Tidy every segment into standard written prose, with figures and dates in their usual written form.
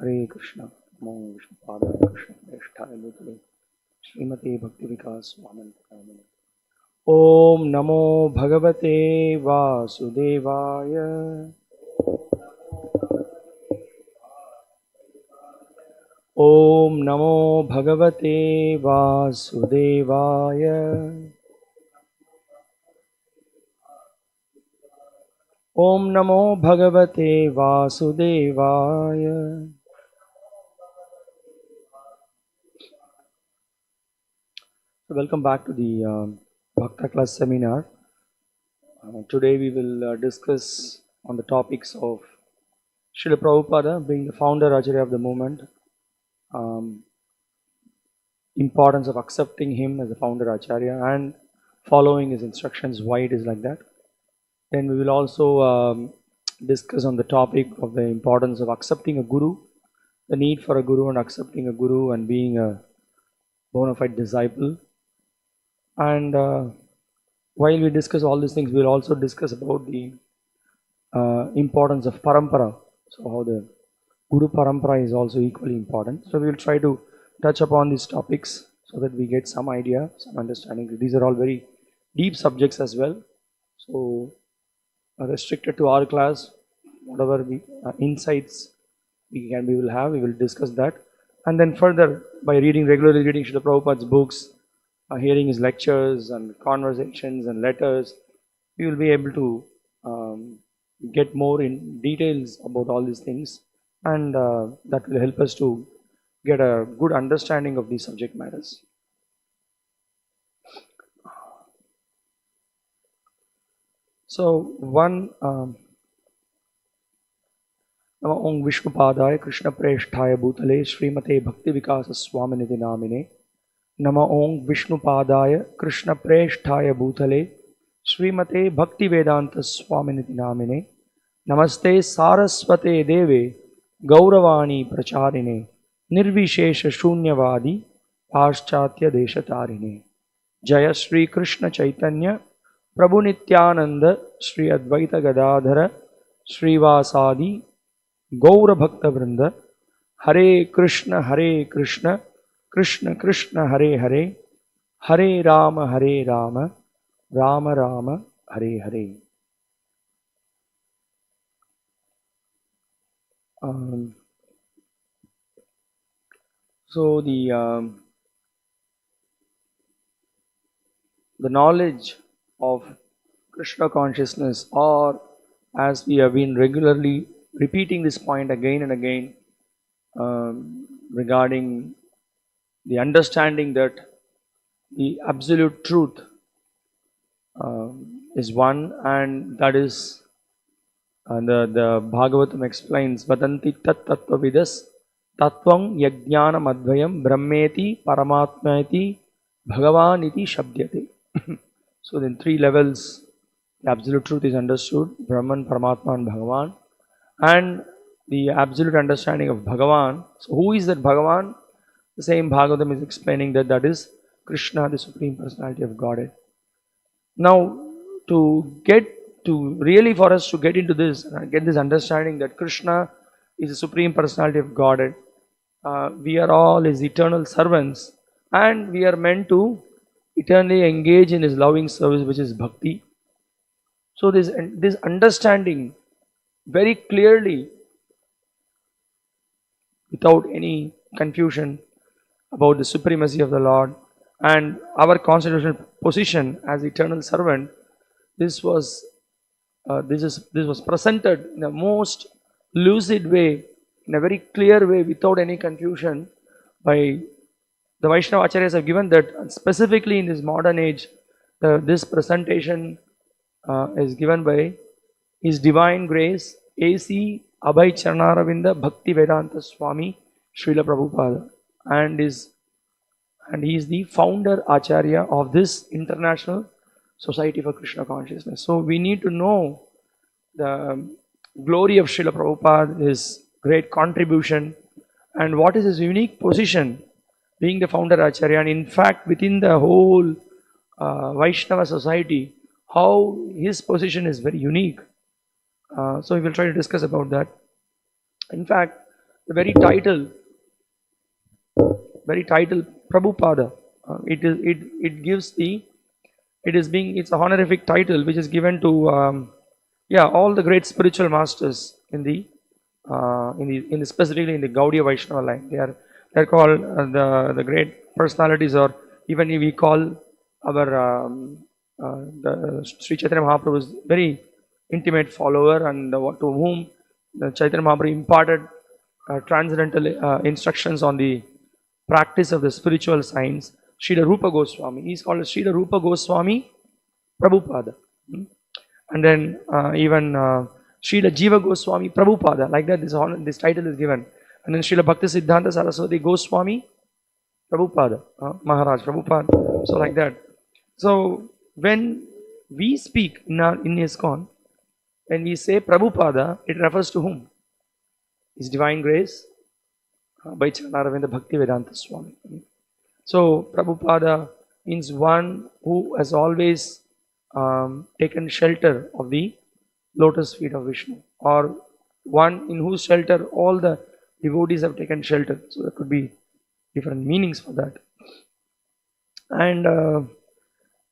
Hare Krishna. Namo Vishnupadaya Krishna Preshthaya Bhutale Srimate Bhakti Vikas Swamin Namane. Om Namo Bhagavate Vasudevaya. Om Namo Bhagavate Vasudevaya. Om Namo Bhagavate Vasudevaya. So welcome back to the Bhakta class seminar. Today we will discuss on the topics of Srila Prabhupada being the founder Acharya of the movement, importance of accepting him as the founder Acharya and following his instructions, why it is like that. Then we will also discuss on the topic of the importance of accepting a guru, the need for a guru and accepting a guru and being a bona fide disciple. And while we discuss all these things, we will also discuss about the importance of parampara. So how the guru-parampara is also equally important. So we will try to touch upon these topics so that we get some idea, some understanding. These are all very deep subjects as well. So restricted to our class, whatever we, insights we will have, we will discuss that. And then further, by regularly reading Srila Prabhupada's books, hearing his lectures and conversations and letters, we will be able to get more in details about all these things, and that will help us to get a good understanding of these subject matters. So one Namo Om Vishnupadaya Krishna Preshthaya Bhutale Srimate Bhakti Vikas Swaminiti Namine. Namo Om Vishnupadaya Krishna Preshthaya Bhutale Srimate Bhakti Vedanta Swaminiti Namine. Namaste Saraswate Deve Gauravani Pracharine Nirvishesha Shunyavadi Paschatya Deshatarine. Jaya Sri Krishna Chaitanya Prabhu Nityananda Sri Advaita Gadadhara Srivasadi Gaura Bhakta Vrinda. Hare Krishna Krishna Krishna Hare Hare Hare Rama Rama Rama Hare Hare. So the knowledge of Krishna consciousness, or as we have been regularly repeating this point again and again, regarding the understanding that the absolute truth is one, and that is the Bhagavatam explains, Vadanti tat tattvavidas tattvam yajnanam advayam brahmeti paramatmeti bhagavan iti shabdyate. So in three levels, the absolute truth is understood, Brahman, Paramatma and Bhagavan. And the absolute understanding of Bhagavan. So who is that Bhagavan? The same Bhagavatam is explaining that is Krishna, the Supreme Personality of Godhead. Now, for us to get into this, get this understanding that Krishna is the Supreme Personality of Godhead, we are all His eternal servants, and we are meant to eternally engage in His loving service, which is bhakti. So this understanding very clearly, without any confusion about the supremacy of the Lord and our constitutional position as eternal servant, this was presented in a most lucid way, in a very clear way, without any confusion, by the Vaishnava Acharyas have given that, specifically in this modern age, this presentation is given by His Divine Grace A.C. Abhay Charnaravinda Bhakti Vedanta Swami Srila Prabhupada, and he is the founder Acharya of this International Society for Krishna Consciousness. So we need to know the glory of Srila Prabhupada, his great contribution, and what is his unique position being the founder Acharya, and in fact within the whole Vaishnava society, how his position is very unique. So we will try to discuss about that. In fact, the very title Prabhupada. It gives the it's a honorific title which is given to all the great spiritual masters in the specifically in the Gaudiya Vaishnava line. They're called the great personalities, or even if we call our the Sri Chaitanya Mahaprabhu's very intimate follower, and to whom the Chaitanya Mahaprabhu imparted transcendental instructions on the practice of the spiritual science. Srila Rupa Goswami. He is called Srila Rupa Goswami Prabhupada. And then even Srila Jiva Goswami Prabhupada. Like that, this title is given. And then Srila Bhakti Siddhanta Saraswati Goswami Prabhupada. Maharaj Prabhupada. So like that. So when we speak in ISKCON, when we say Prabhupada, it refers to whom? His Divine Grace by Chanaravinda Bhakti Vedanta Swami. So Prabhupada means one who has always taken shelter of the lotus feet of Vishnu, or one in whose shelter all the devotees have taken shelter. So there could be different meanings for that. And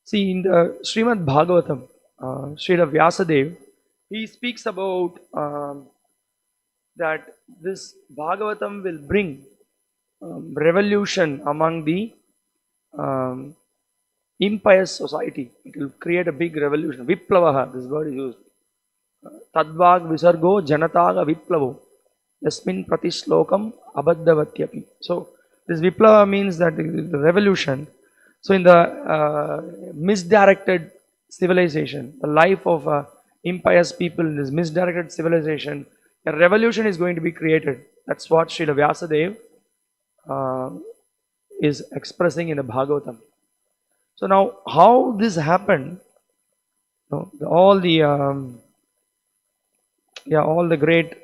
see, in the Srimad Bhagavatam, Srila Vyasadeva, he speaks about that this Bhagavatam will bring revolution among the impious society. It will create a big revolution. Viplavaha, this word is used. Tadvag visargo janataga viplavo yasmin pratishlokam abaddavatyapi. So this viplava means that the revolution. So in the misdirected civilization, the life of impious people in this misdirected civilization, a revolution is going to be created. That's what Srila Vyasadeva is expressing in the Bhagavatam. So now, how this happened? All the great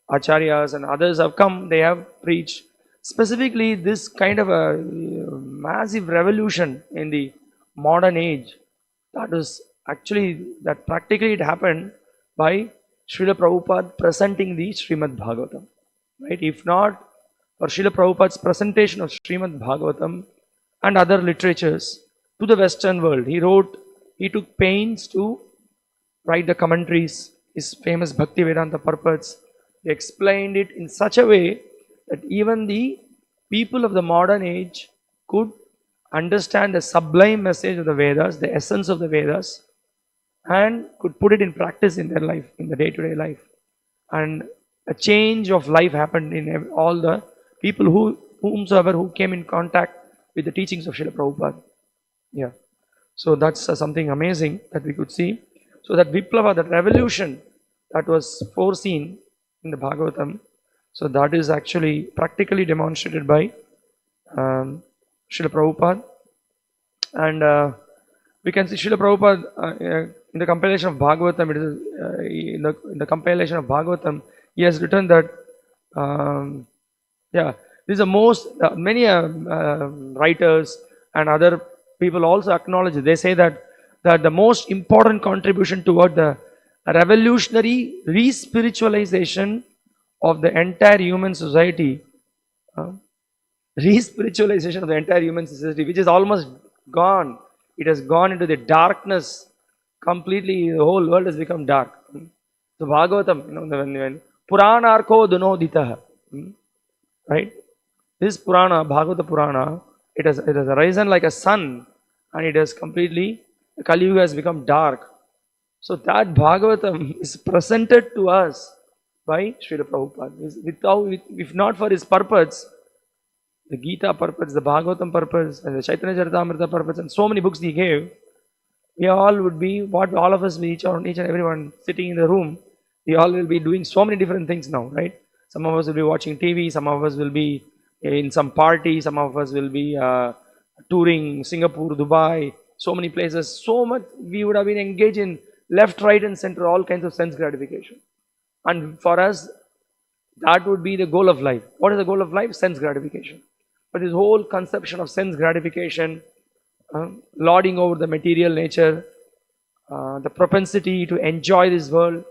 acharyas and others have come. They have preached specifically this kind of a massive revolution in the modern age. That practically it happened by Srila Prabhupada presenting the Srimad Bhagavatam. Right? If not for Srila Prabhupada's presentation of Srimad Bhagavatam and other literatures to the Western world, he took pains to write the commentaries, his famous Bhakti Vedanta purports. He explained it in such a way that even the people of the modern age could understand the sublime message of the Vedas, the essence of the Vedas, and could put it in practice in their life, in the day-to-day life. And a change of life happened in all the people who came in contact with the teachings of Srila Prabhupada. Yeah. So that's something amazing that we could see. So that Viplava, that revolution that was foreseen in the Bhagavatam, so that is actually practically demonstrated by Srila Prabhupada. And we can see Srila Prabhupada in the compilation of Bhagavatam. It is in the compilation of Bhagavatam, he has written that this is the most many writers and other people also acknowledge it. They say that the most important contribution toward the revolutionary re-spiritualization of the entire human society, re-spiritualization of the entire human society, which is almost gone. It has gone into the darkness completely. The whole world has become dark. So Bhagavatam, when Puranarko Dunoditaha, right? This Purana, Bhagavata Purana, it has arisen like a sun, and it has completely, the Kali Yuga has become dark. So that Bhagavatam is presented to us by Srila Prabhupada. If not for his purpose, the Gita purpose, the Bhagavatam purpose, and the Chaitanya Charitamrita purpose, and so many books he gave, we all would be, what all of us, each and everyone sitting in the room, we all will be doing so many different things now, right? Some of us will be watching TV, some of us will be in some party, some of us will be touring Singapore, Dubai, so many places, so much we would have been engaged in left, right and center, all kinds of sense gratification. And for us, that would be the goal of life. What is the goal of life? Sense gratification. But this whole conception of sense gratification, lording over the material nature, the propensity to enjoy this world,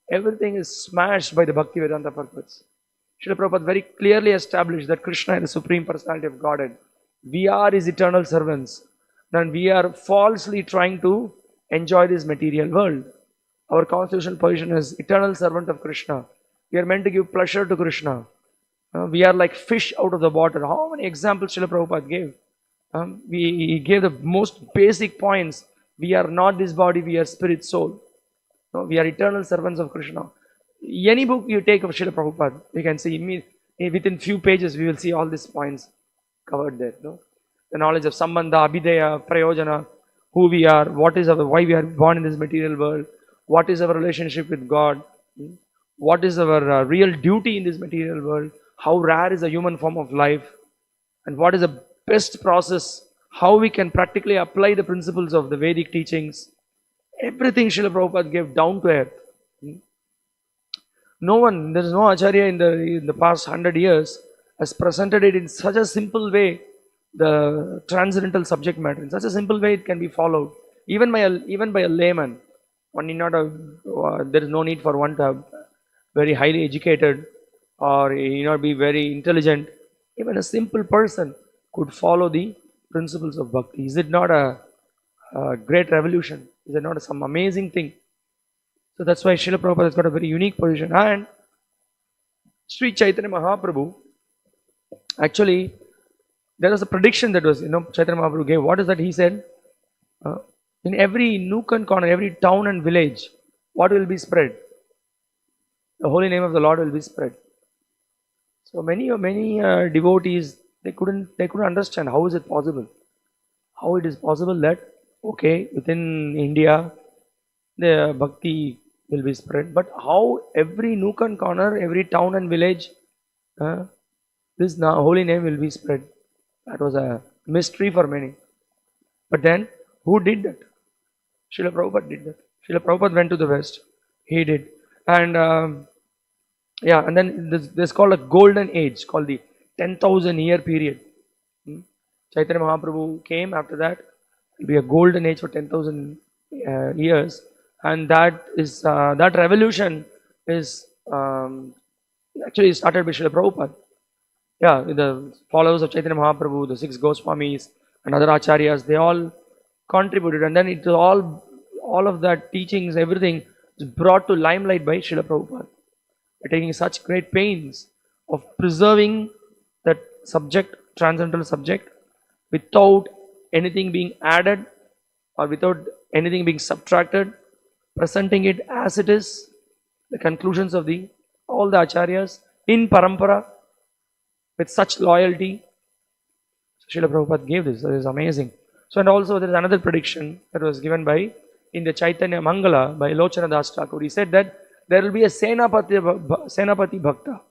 everything is smashed by the Bhakti Vedanta purpose. Srila Prabhupada very clearly established that Krishna is the Supreme Personality of Godhead. We are His eternal servants. Then we are falsely trying to enjoy this material world. Our constitutional position is eternal servant of Krishna. We are meant to give pleasure to Krishna. We are like fish out of the water. How many examples Srila Prabhupada gave? He gave the most basic points. We are not this body, we are spirit, soul. No, we are eternal servants of Krishna. Any book you take of Srila Prabhupada, you can see within few pages we will see all these points covered there. No? The knowledge of Sambandha, Abhidheya, Prayojana, who we are, why we are born in this material world, what is our relationship with God, what is our real duty in this material world, how rare is the human form of life, and what is the best process, how we can practically apply the principles of the Vedic teachings. Everything Srila Prabhupada gave down to earth. No one, there is no Acharya in the past 100 years has presented it in such a simple way, the transcendental subject matter. In such a simple way it can be followed. Even by a layman. One need not have, there is no need for one to have very highly educated or he need not be very intelligent. Even a simple person could follow the principles of bhakti. Is it not a great revolution? Is it not some amazing thing? So that's why Srila Prabhupada has got a very unique position. And Sri Chaitanya Mahaprabhu, actually, there was a prediction that was, Chaitanya Mahaprabhu gave. What is that he said? In every nook and corner, every town and village, what will be spread? The holy name of the Lord will be spread. So many devotees, they couldn't understand how is it possible. How it is possible that, okay, within India, the bhakti will be spread. But how every nook and corner, every town and village, this holy name will be spread. That was a mystery for many. But then, who did that? Srila Prabhupada did that. Srila Prabhupada went to the West. He did. And and then there's called a golden age, called the 10,000 year period. Chaitanya Mahaprabhu came after that. It will be a golden age for 10,000 years. And that revolution is actually started by Srila Prabhupada. Yeah, the followers of Chaitanya Mahaprabhu, the 6 Goswamis and other acharyas, they all contributed. And then it was all of that teachings, everything is brought to limelight by Srila Prabhupada. By taking such great pains of preserving that subject, transcendental subject, without anything being added or without anything being subtracted, presenting it as it is, the conclusions of all the acharyas in parampara with such loyalty. Srila Prabhupada gave this. That is amazing. So, and also there is another prediction that was given in the Chaitanya Mangala by Lochana Das Thakur. He said that there will be a Senapati Bhakta,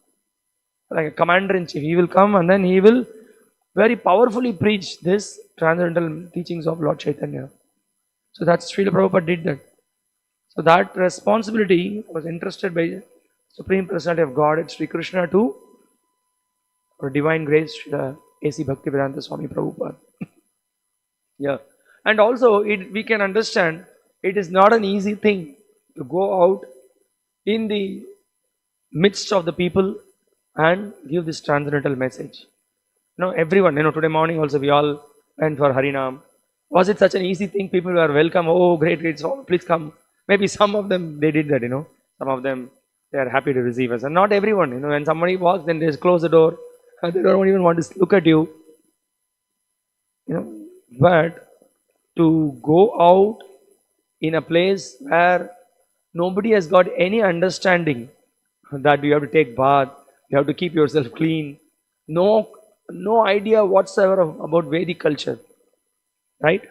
like a commander-in-chief. He will come and then he will very powerfully preach this transcendental teachings of Lord Chaitanya. So that's Srila Prabhupada did that. So that responsibility was entrusted by Supreme Personality of God, Sri Krishna, to our divine grace, Srila A.C. Bhaktivedanta Swami Prabhupada. Yeah. And also we can understand it is not an easy thing to go out in the midst of the people and give this transcendental message. Everyone, today morning also we all went for Harinam. Was it such an easy thing? People were welcome. Oh, great, so please come. Maybe some of them, they did that, Some of them, they are happy to receive us. And not everyone, when somebody walks, then they just close the door. They don't even want to look at you. But to go out in a place where nobody has got any understanding that you have to take bath, you have to keep yourself clean. No idea whatsoever about Vedic culture. Right?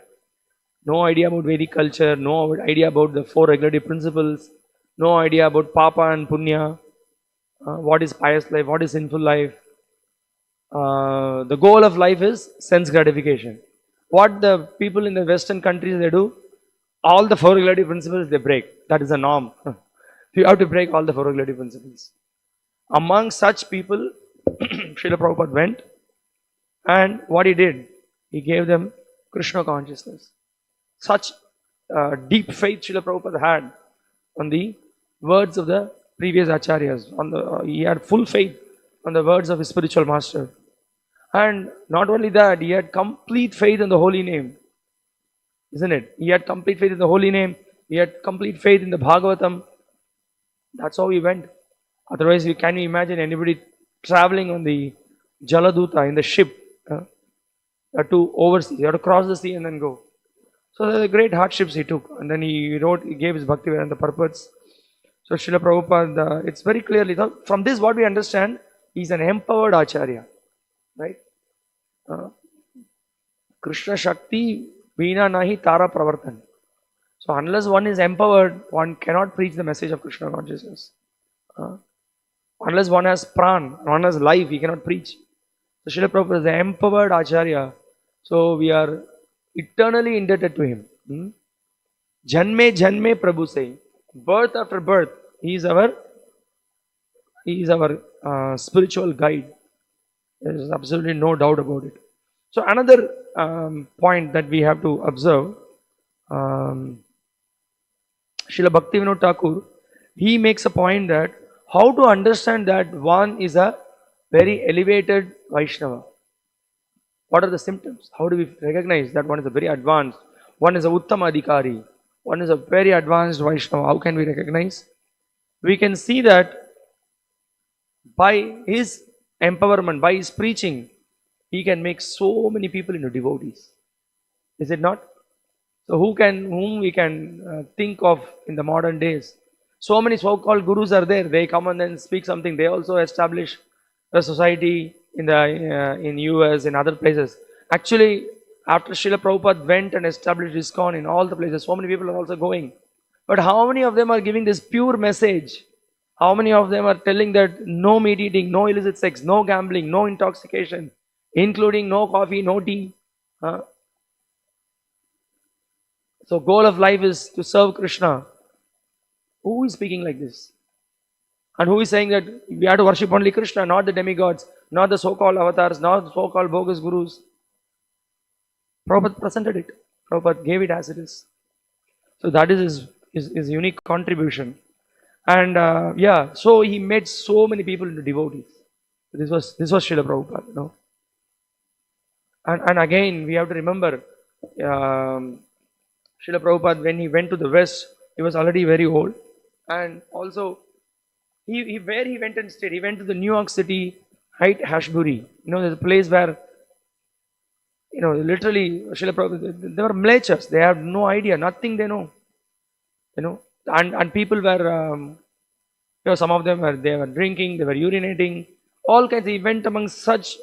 No idea about Vedic culture, no idea about the 4 regulative principles, no idea about Papa and Punya, what is pious life, what is sinful life. The goal of life is sense gratification. What the people in the Western countries, they do, all the 4 regulative principles they break. That is a norm. You have to break all the 4 regulative principles. Among such people, Srila Prabhupada went, and what he did, he gave them Krishna consciousness. Such deep faith Srila Prabhupada had on the words of the previous acharyas. He had full faith on the words of his spiritual master. And not only that, he had complete faith in the holy name, isn't it? He had complete faith in the holy name. He had complete faith in the Bhagavatam. That's how he went. Otherwise, can you imagine anybody traveling on the Jaladuta in the ship to oversee? You have to cross the sea and then go. So there are great hardships he took, and then he gave his Bhakti Vedanta purports. So Srila Prabhupada, it's very clearly, from this what we understand, he's an empowered Acharya, right? Krishna Shakti Veena Nahi Tara Pravartan. So unless one is empowered, one cannot preach the message of Krishna consciousness. Unless one has pran, one has life, he cannot preach. So Srila Prabhupada is the empowered Acharya. So we are eternally indebted to him. Janme Janme Prabhu say, birth after birth, he is our spiritual guide. There is absolutely no doubt about it. So another point that we have to observe, Srila Bhaktivinoda Thakur, he makes a point that how to understand that one is a very elevated Vaishnava. What are the symptoms? How do we recognize that one is a very advanced, one is a Uttama Adhikari, one is a very advanced Vaishnava? How can we recognize? We can see that by his empowerment, by his preaching, he can make so many people into devotees. Is it not? So whom we can think of in the modern days? So many so-called gurus are there. They come and then speak something. They also establish a society in US, in other places. Actually, after Srila Prabhupada went and established ISKCON in all the places, so many people are also going. But how many of them are giving this pure message? How many of them are telling that no meat eating, no illicit sex, no gambling, no intoxication, including no coffee, no tea? So goal of life is to serve Krishna. Who is speaking like this? And who is saying that we have to worship only Krishna, not the demigods, not the so-called avatars, not the so-called bogus gurus? Prabhupada presented it. Prabhupada gave it as it is. So that is his unique contribution. And so he made so many people into devotees. This was Srila Prabhupada, you know. And again, we have to remember, Srila Prabhupada, when he went to the West, he was already very old. And also, where he went and stayed, he went to the New York City, Haight-Ashbury. You know, there's a place where, you know, literally, Srila Prabhupada, they were mlechas. They have no idea, nothing they know. You know, and people were, some of them they were drinking, they were urinating, all kinds. He went among such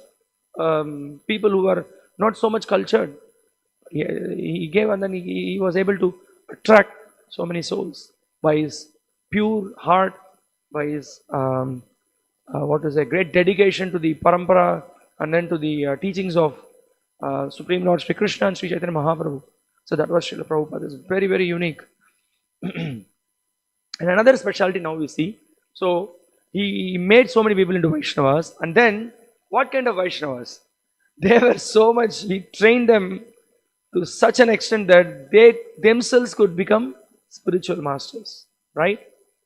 people who were not so much cultured. He gave, and then he was able to attract so many souls by his pure heart, by his great dedication to the parampara, and then to the teachings of Supreme Lord Sri Krishna and Sri Chaitanya Mahaprabhu. So that was Srila Prabhupada. It's very, very unique. And another specialty now we see. So he made so many people into Vaishnavas, and then what kind of Vaishnavas? They were so much, he trained them to such an extent that they themselves could become spiritual masters, right?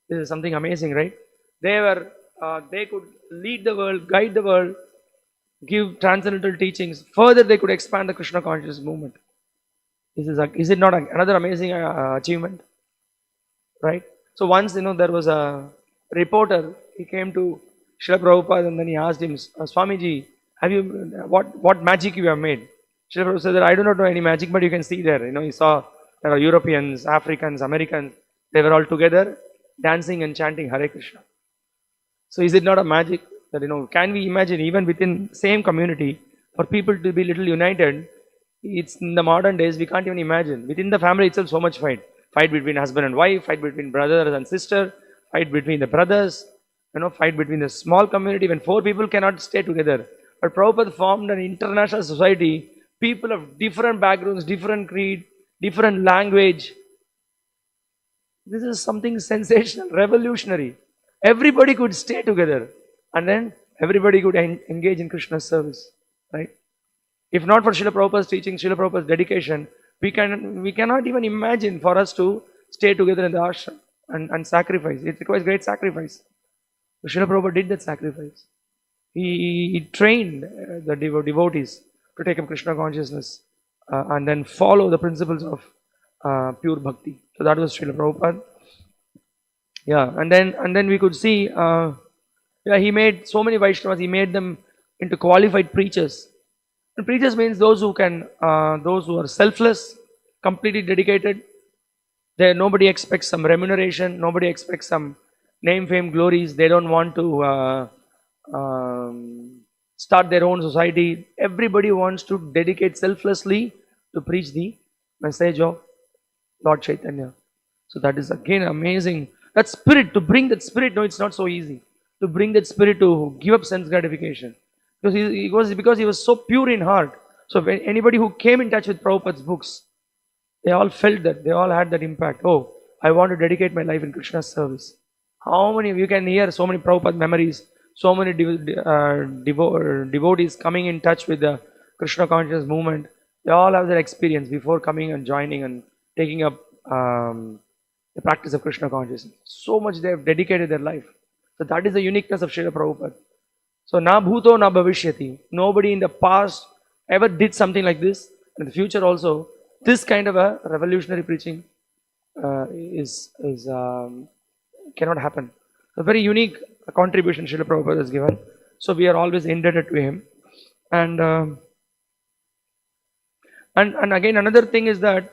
This is something amazing, right? They could lead the world, guide the world, give transcendental teachings. Further, they could expand the Krishna consciousness movement. Is it not another amazing achievement? Right? So once, there was a reporter, he came to Srila Prabhupada and then he asked him, Swamiji, what magic you have made? Srila Prabhupada said that I do not know any magic, but you can see there. He saw there are Europeans, Africans, Americans, they were all together dancing and chanting Hare Krishna. So is it not a magic that, can we imagine even within same community for people to be little united? It's in the modern days, we can't even imagine. Within the family itself, so much fight. Fight between husband and wife, fight between brothers and sister, fight between the brothers, fight between the small community when 4 people cannot stay together. But Prabhupada formed an international society, people of different backgrounds, different creed, different language. This is something sensational, revolutionary. Everybody could stay together and then everybody could engage in Krishna's service, right? If not for Srila Prabhupada's teaching, Srila Prabhupada's dedication, we cannot even imagine for us to stay together in the ashram and sacrifice. It requires great sacrifice. So Srila Prabhupada did that sacrifice. He trained the devotees to take up Krishna consciousness and then follow the principles of pure bhakti. So that was Srila Prabhupada. Yeah, and then we could see, yeah, he made so many Vaishnavas. He made them into qualified preachers. And preachers means those who can, those who are selfless, completely dedicated. There, nobody expects some remuneration. Nobody expects some name, fame, glories. They don't want to start their own society. Everybody wants to dedicate selflessly to preach the message of Lord Chaitanya. So that is again amazing. That spirit, to bring that spirit, no, it's not so easy. To bring that spirit to give up sense gratification. Because he was so pure in heart. So when anybody who came in touch with Prabhupada's books, they all felt that, they all had that impact. Oh, I want to dedicate my life in Krishna's service. How many of you can hear so many Prabhupada memories, so many devotees coming in touch with the Krishna consciousness movement. They all have that experience before coming and joining and taking up the practice of Krishna consciousness. So much they have dedicated their life. So that is the uniqueness of Srila Prabhupada. So na bhuto na bhavishyati. Nobody in the past ever did something like this. In the future also, this kind of a revolutionary preaching cannot happen. A very unique contribution Srila Prabhupada has given. So we are always indebted to him. And again, another thing is that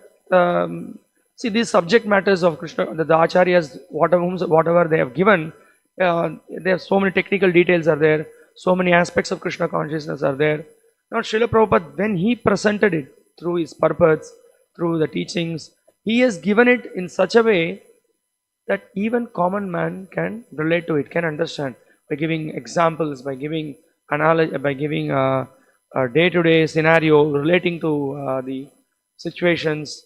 see, these subject matters of Krishna, the acharyas, whatever they have given, there are so many technical details are there, so many aspects of Krishna consciousness are there. Now Srila Prabhupada, when he presented it through his purports, through the teachings, he has given it in such a way that even common man can relate to it, can understand, by giving examples, by giving analogy, by giving a day-to-day scenario relating to the situations.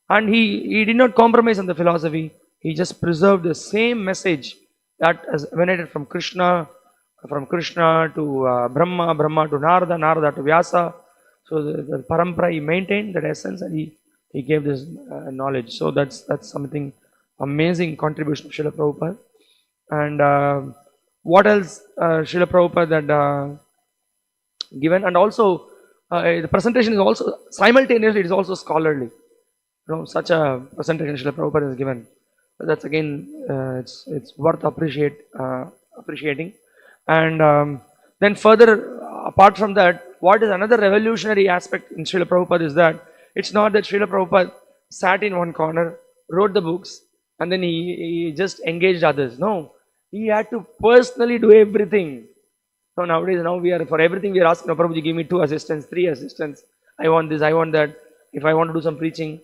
And he did not compromise on the philosophy. He just preserved the same message that has emanated from Krishna to Brahma, Brahma to Narada, Narada to Vyasa. So the parampara, he maintained that essence, and he gave this knowledge. So that's something amazing contribution of Srila Prabhupada. And what else Srila Prabhupada had given, and also the presentation is also simultaneously, it is also scholarly. Such a presentation Srila Prabhupada has given. That's again, it's worth appreciating. And then further, apart from that, what is another revolutionary aspect in Srila Prabhupada is that it's not that Srila Prabhupada sat in one corner, wrote the books, and then he just engaged others. No, he had to personally do everything. So nowadays, for everything we are asking, Prabhuji, give me 2 assistants, 3 assistants. I want this, I want that. If I want to do some preaching.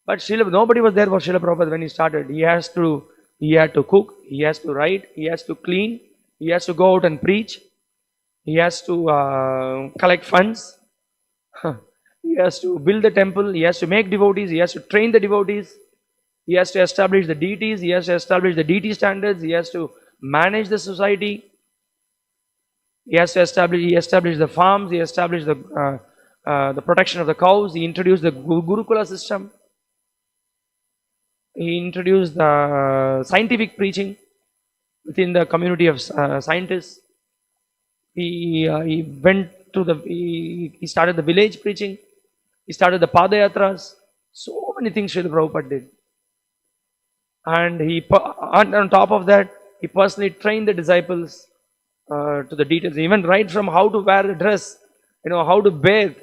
But nobody was there for Srila Prabhupada when he started. He had to cook, he has to write, he has to clean, he has to go out and preach, he has to collect funds, he has to build the temple, he has to make devotees, he has to train the devotees, he has to establish the deities, he has to establish the deity standards, he has to manage the society, he established the farms, he established the protection of the cows, he introduced the Gurukula system. He introduced the scientific preaching within the community of scientists. He started the village preaching. He started the Padayatras. So many things Srila Prabhupada did. And on top of that, he personally trained the disciples to the details, even right from how to wear the dress, how to bathe,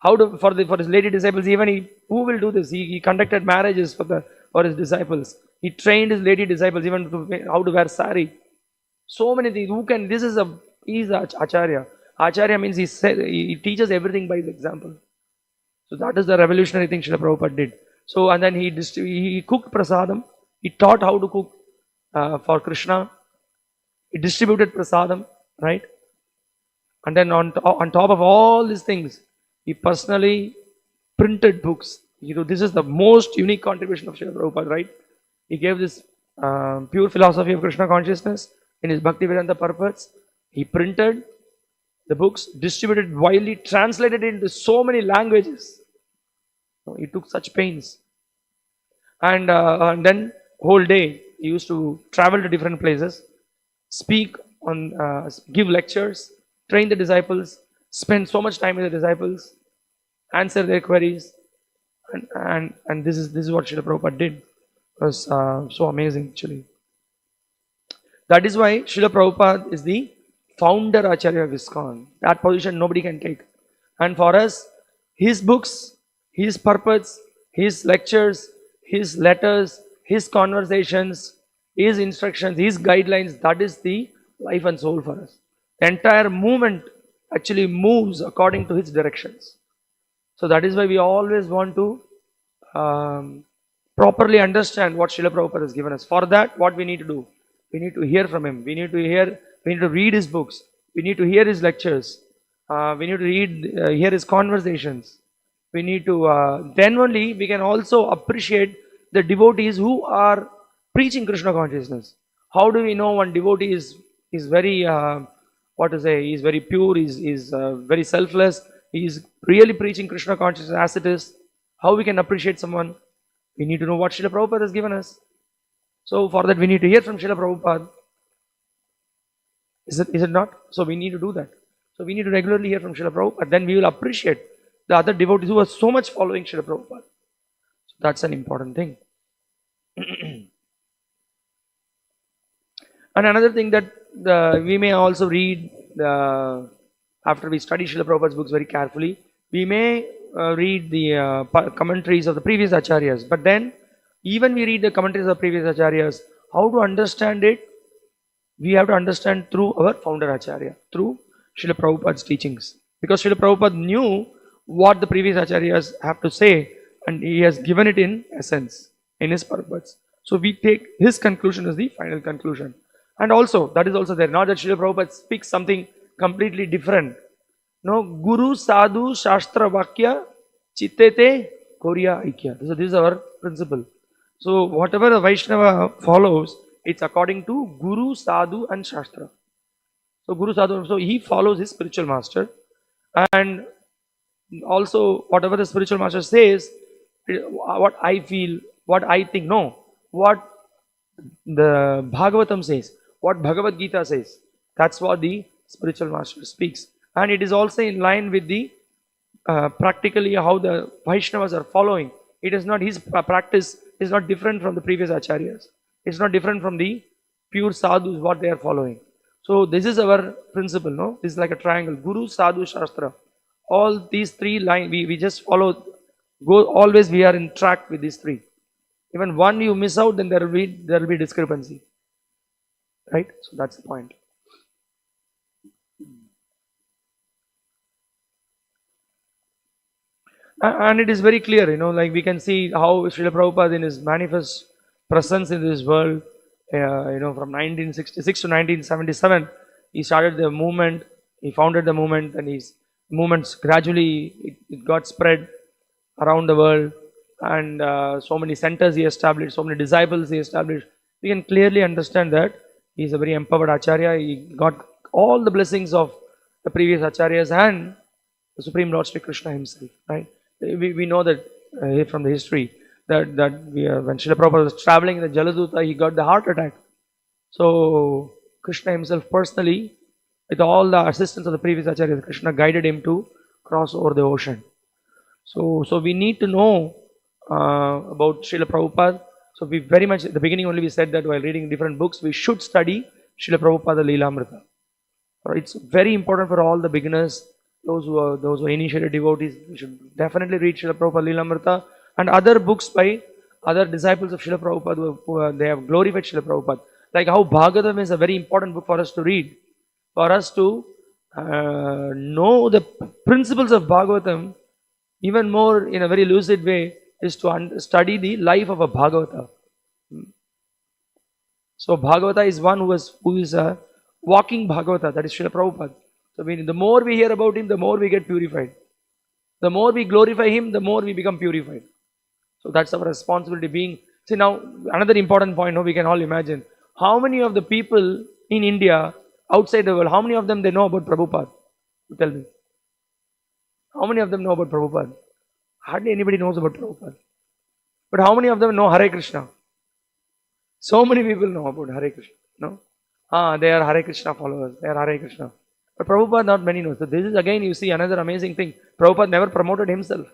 for his lady disciples. Even who will do this? He conducted marriages for his disciples. He trained his lady disciples even how to wear sari. So many things. He's Acharya. Acharya means he teaches everything by the example. So that is the revolutionary thing Srila Prabhupada did. So, and then he cooked prasadam. He taught how to cook for Krishna. He distributed prasadam, right? And then on top of all these things, he personally printed books. This is the most unique contribution of Srila Prabhupada, right? He gave this pure philosophy of Krishna consciousness in his Bhaktivedanta purports. He printed the books, distributed widely, translated into so many languages. He took such pains. And then whole day he used to travel to different places, speak give lectures, train the disciples, spend so much time with the disciples, answer their queries, and this is what Srila Prabhupada did. It was so amazing actually. That is why Srila Prabhupada is the founder Acharya of ISKCON. That position nobody can take. And for us, his books, his purports, his lectures, his letters, his conversations, his instructions, his guidelines, that is the life and soul for us. The entire movement actually moves according to his directions. So that is why we always want to properly understand what Srila Prabhupada has given us. For that, what we need to do? We need to hear from him. We need to read his books. We need to hear his lectures. We need to hear his conversations. We need to, then only we can also appreciate the devotees who are preaching Krishna consciousness. How do we know one devotee is very, he's very pure, he's very selfless, he's really preaching Krishna consciousness as it is? How we can appreciate someone? We need to know what Srila Prabhupada has given us. So for that we need to hear from Srila Prabhupada. Is it not? So we need to do that. So we need to regularly hear from Srila Prabhupada. Then we will appreciate the other devotees who are so much following Srila Prabhupada. So that's an important thing. And another thing that we may also read after we study Srila Prabhupada's books very carefully, we may read the commentaries of the previous acharyas. But then, even we read the commentaries of previous acharyas, how to understand it? We have to understand through our founder acharya, through Srila Prabhupada's teachings. Because Srila Prabhupada knew what the previous acharyas have to say, and he has given it in essence, in his purpose. So we take his conclusion as the final conclusion. And also, that is also there. Not that Srila Prabhupada speaks something completely different. No, Guru Sadhu Shastra Vakya Chittete Korya Aikya. So this is our principle. So whatever the Vaishnava follows, it's according to Guru, Sadhu and Shastra. So Guru Sadhu, so he follows his spiritual master, and also whatever the spiritual master says, what I feel, what I think, no, what the Bhagavatam says, what Bhagavad Gita says, that's what the spiritual master speaks. And it is also in line with the practically how the Vaishnavas are following. It is not, his practice is not different from the previous acharyas. It's not different from the pure sadhus, what they are following. So this is our principle, no? This is like a triangle, Guru, Sadhu, Shastra. All these three lines, we just follow, always we are in track with these three. Even one you miss out, then there will be discrepancy. Right? So that's the point. And it is very clear, like we can see how Srila Prabhupada in his manifest presence in this world, from 1966 to 1977, he started the movement, he founded the movement, and his movements gradually, it got spread around the world, and so many centers he established, so many disciples he established. We can clearly understand that he is a very empowered acharya. He got all the blessings of the previous acharyas and the Supreme Lord Sri Krishna himself, right? We know that from the history that when Srila Prabhupada was traveling in the Jaladuta, he got the heart attack. So Krishna himself personally, with all the assistance of the previous acharyas, Krishna guided him to cross over the ocean. So we need to know about Srila Prabhupada. So we very much, at the beginning only we said that while reading different books, we should study Srila Prabhupada Leelamrita. It's very important for all the beginners, those who are initiated devotees. We should definitely read Srila Prabhupada Leelamrita and other books by other disciples of Srila Prabhupada they have glorified Srila Prabhupada. Like how Bhagavatam is a very important book for us to read, for us to know the principles of Bhagavatam even more in a very lucid way is to study the life of a Bhagavata. So Bhagavata is one who is a walking Bhagavata, that is Srila Prabhupada. So the more we hear about him, the more we get purified. The more we glorify him, the more we become purified. So that's our responsibility. See now, another important point, we can all imagine. How many of the people in India, outside the world, how many of them they know about Prabhupada? Tell me. How many of them know about Prabhupada? Hardly anybody knows about Prabhupada. But how many of them know Hare Krishna? So many people know about Hare Krishna. No? They are Hare Krishna followers. They are Hare Krishna. But Prabhupada, not many know. So this is again, you see another amazing thing. Prabhupada never promoted himself.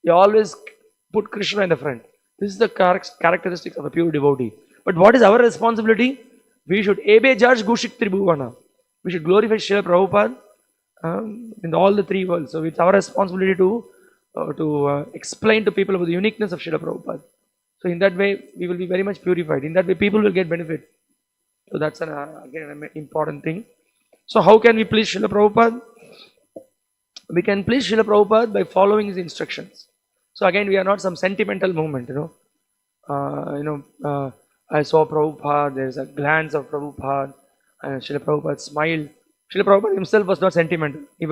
He always put Krishna in the front. This is the characteristics of a pure devotee. But what is our responsibility? We should ebe judge Gushik Tribhuvana. We should glorify Srila Prabhupada in all the three worlds. So it's our responsibility to explain to people about the uniqueness of Srila Prabhupada. So in that way, we will be very much purified. In that way, people will get benefit. So that's again an important thing. So how can we please Srila Prabhupada? We can please Srila Prabhupada by following his instructions. So again, we are not some sentimental movement, I saw Prabhupada, there's a glance of Prabhupada, and Srila Prabhupada smiled. Srila Prabhupada himself was not sentimental. He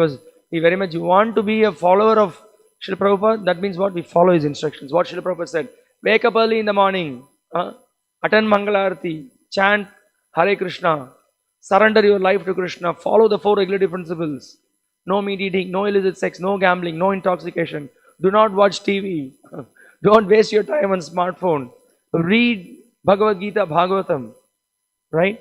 very much, you want to be a follower of Srila Prabhupada, that means what? We follow his instructions. What Srila Prabhupada said, wake up early in the morning, attend Mangalarati, chant Hare Krishna, surrender your life to Krishna, follow the 4 regulative principles. No meat eating, no illicit sex, no gambling, no intoxication. Do not watch TV. Don't waste your time on smartphone. Read Bhagavad Gita, Bhagavatam. Right?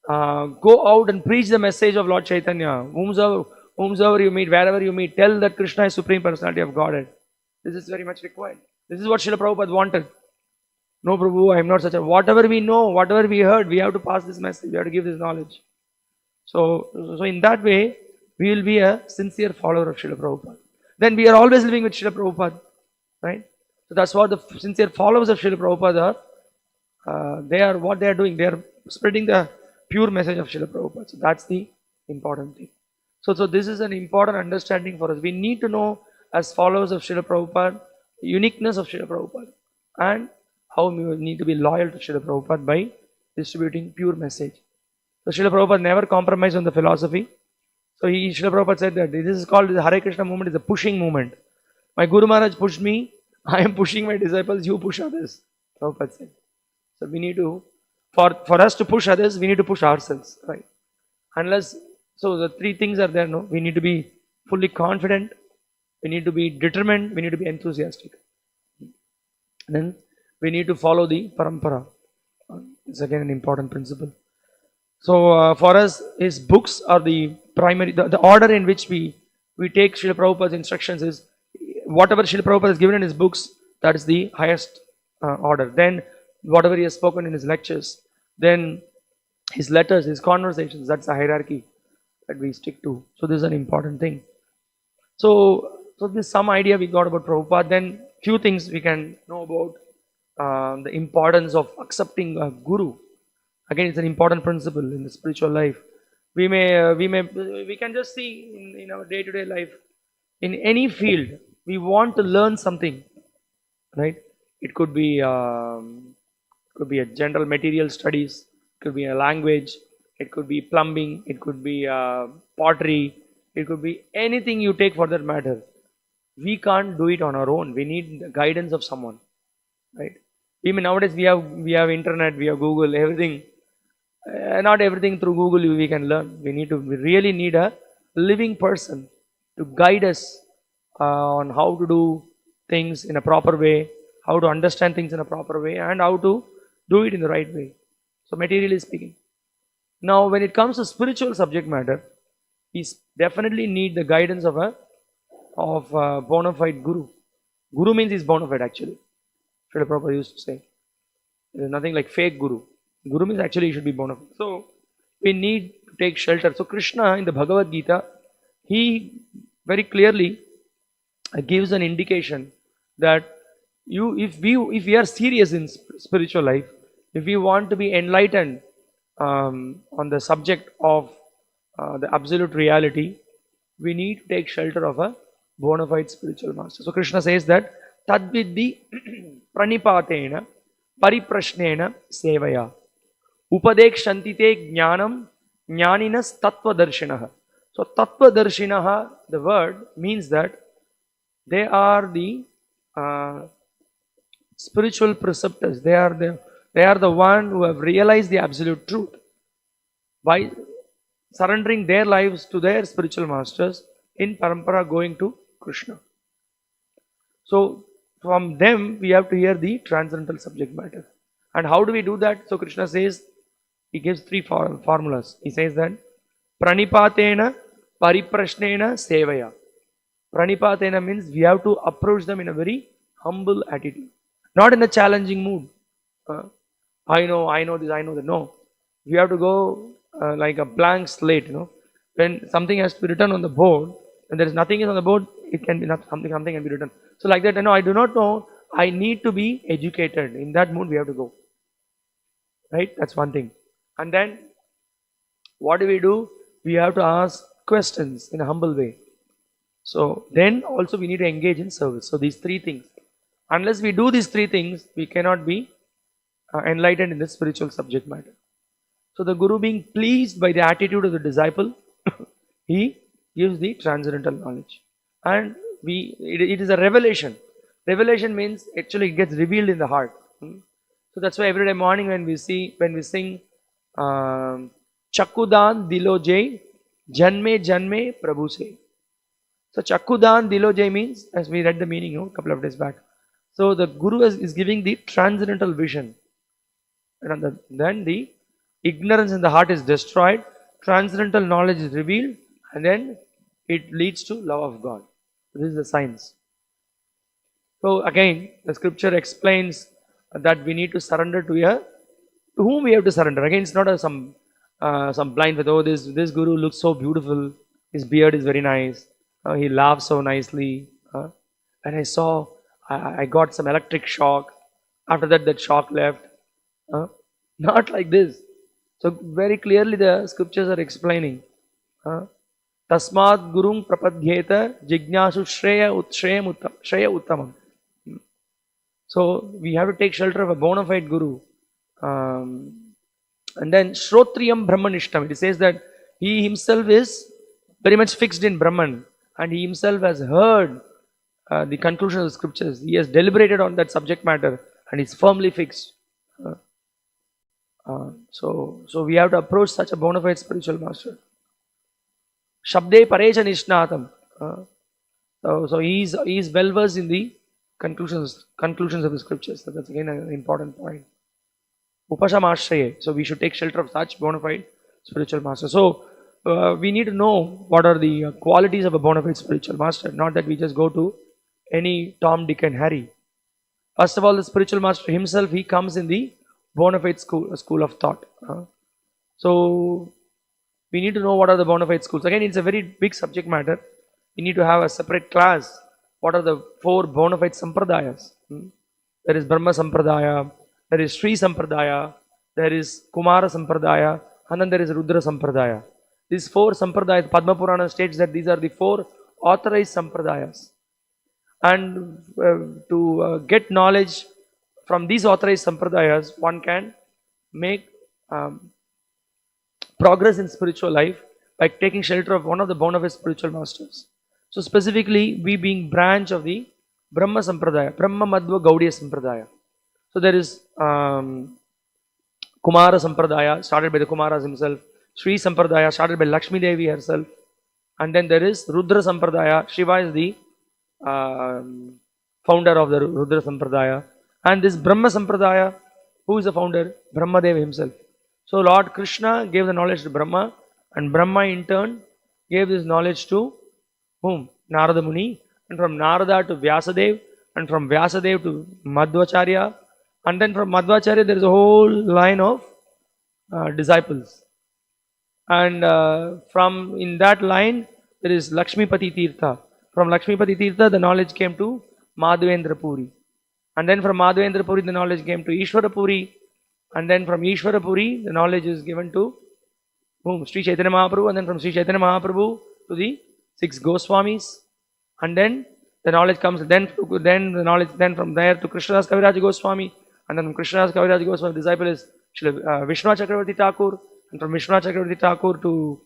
Go out and preach the message of Lord Chaitanya. Whomsoever you meet, wherever you meet, tell that Krishna is Supreme Personality of Godhead. This is very much required. This is what Srila Prabhupada wanted. No, Prabhu, I am not such a... Whatever we know, whatever we heard, we have to pass this message. We have to give this knowledge. So in that way, we will be a sincere follower of Srila Prabhupada. Then we are always living with Srila Prabhupada. Right? So that's what the sincere followers of Srila Prabhupada are. What they are doing. They are spreading the pure message of Srila Prabhupada. So that's the important thing. So this is an important understanding for us. We need to know as followers of Srila Prabhupada, the uniqueness of Srila Prabhupada, and how we need to be loyal to Srila Prabhupada by distributing pure message. So Srila Prabhupada never compromised on the philosophy. So Srila Prabhupada said that this is called the Hare Krishna movement, is a pushing movement. My Guru Maharaj pushed me, I am pushing my disciples, you push others. Prabhupada said. So we need to, for us to push others, we need to push ourselves. Right? So the 3 things are there, no? We need to be fully confident, we need to be determined, we need to be enthusiastic. Then we need to follow the parampara. It's again an important principle. So for us, his books are the primary, the order in which we take Srila Prabhupada's instructions is, whatever Srila Prabhupada has given in his books, that is the highest order. Then whatever he has spoken in his lectures, then his letters, his conversations, that's the hierarchy that we stick to. So this is an important thing. So there's some idea we got about Prabhupada. Then few things we can know about the importance of accepting a guru. Again, it's an important principle in the spiritual life. We can just see in our day-to-day life, in any field, we want to learn something, right? It could be a general material studies, it could be a language, it could be plumbing, it could be pottery, it could be anything you take for that matter. We can't do it on our own. We need the guidance of someone, right? Even nowadays we have internet, we have Google, everything. Not everything through Google we can learn. We really need a living person to guide us on how to do things in a proper way, how to understand things in a proper way, and how to do it in the right way. So materially speaking. Now when it comes to spiritual subject matter, we definitely need the guidance of a bona fide guru. Guru means he's bona fide actually. Srila Prabhupada used to say. There's nothing like fake guru. Guru means actually he should be bona fide. So we need to take shelter. So Krishna in the Bhagavad Gita, he very clearly gives an indication that if we are serious in spiritual life, if we want to be enlightened on the subject of the absolute reality, we need to take shelter of a bona fide spiritual master. So Krishna says that tadvidhi pranipatena pariprashnena sevaya upadekshanti te jnanam jnaninas tattvadarshinaha. So tattvadarshinaha, the word means that they are the spiritual preceptors. They are the one who have realized the absolute truth by surrendering their lives to their spiritual masters in parampara going to Krishna. So from them we have to hear the transcendental subject matter. And how do we do that? So Krishna says, he gives 3 formulas. He says that pranipatena Pariprashnena sevaya. Pranipatena means we have to approach them in a very humble attitude, not in a challenging mood. Uh, I know this, I know that. No, we have to go like a blank slate. When something has to be written on the board, and there is nothing is on the board, it can be not something. Something can be written. So like that, I do not know. I need to be educated. In that mood, we have to go. Right? That's one thing. And then what do? We have to ask questions in a humble way. So then also we need to engage in service. So these three things. Unless we do these three things, we cannot be enlightened in this spiritual subject matter. So the Guru, being pleased by the attitude of the disciple, he gives the transcendental knowledge. And it is a revelation. Revelation means actually it gets revealed in the heart. So that's why every day morning when we sing Chakudan Dilo Jai Janme Janme Prabhu Se. So Chakudan Dilo Jai means, as we read the meaning a couple of days back. So the Guru is giving the transcendental vision. And then the ignorance in the heart is destroyed, transcendental knowledge is revealed, and then it leads to love of God. This is the science. So again, the scripture explains that we need to surrender to whom we have to surrender. Again, it's not some blind with, this Guru looks so beautiful, his beard is very nice, he laughs so nicely, and I got some electric shock. After that shock left. Not like this. So very clearly the scriptures are explaining. Tasmad Gurum Prapadhyeta Jignasu Shreya Uttamam. So we have to take shelter of a bona fide Guru. And then Shrotriyam Brahmanishtam. It says that he himself is very much fixed in Brahman, and he himself has heard the conclusion of the scriptures. He has deliberated on that subject matter and is firmly fixed. So we have to approach such a bona fide spiritual master. Shabde Parecha Nishnatam. So he is well versed in the conclusions of the scriptures. So that's again an important point. Upashamashraye. So we should take shelter of such bona fide spiritual master. So we need to know what are the qualities of a bona fide spiritual master. Not that we just go to any Tom, Dick and Harry. First of all, the spiritual master himself, he comes in the bona fide school of thought. So we need to know what are the bona fide schools. Again, it's a very big subject matter. We need to have a separate class. What are the 4 bona fide sampradayas? There is Brahma Sampradaya, there is Sri Sampradaya, there is Kumara Sampradaya, and then there is Rudra Sampradaya. These 4 sampradayas, Padma Purana states that these are the 4 authorized sampradayas. And to get knowledge from these authorized sampradayas, one can make progress in spiritual life by taking shelter of one of the bona fide spiritual masters. So specifically, we being branch of the Brahma Sampradaya, Brahma Madhva Gaudiya Sampradaya. So there is Kumara Sampradaya, started by the Kumaras himself, Sri Sampradaya, started by Lakshmi Devi herself, and then there is Rudra Sampradaya. Shiva is the founder of the Rudra Sampradaya. And this Brahma Sampradaya, who is the founder? Brahma Deva himself. So Lord Krishna gave the knowledge to Brahma, and Brahma in turn gave this knowledge to whom? Narada Muni, and from Narada to Vyasadev, and from Vyasadev to Madhvacharya, and then from Madhvacharya there is a whole line of disciples. And from in that line there is Lakshmipati Tirtha. From Lakshmipati Tirtha the knowledge came to Madhavendra Puri. And then from Madhavendra Puri the knowledge came to Ishvara Puri. And then from Ishvara Puri the knowledge is given to whom? Sri Chaitanya Mahaprabhu. And then from Sri Chaitanya Mahaprabhu to the 6 Goswamis. And then the knowledge comes, then from there to Krishnadas Kaviraj Goswami. And then from Krishnadas Kaviraj Goswami, the disciple is Vishwanath Chakravarti Thakur. And from Vishwanath Chakravarti Thakur to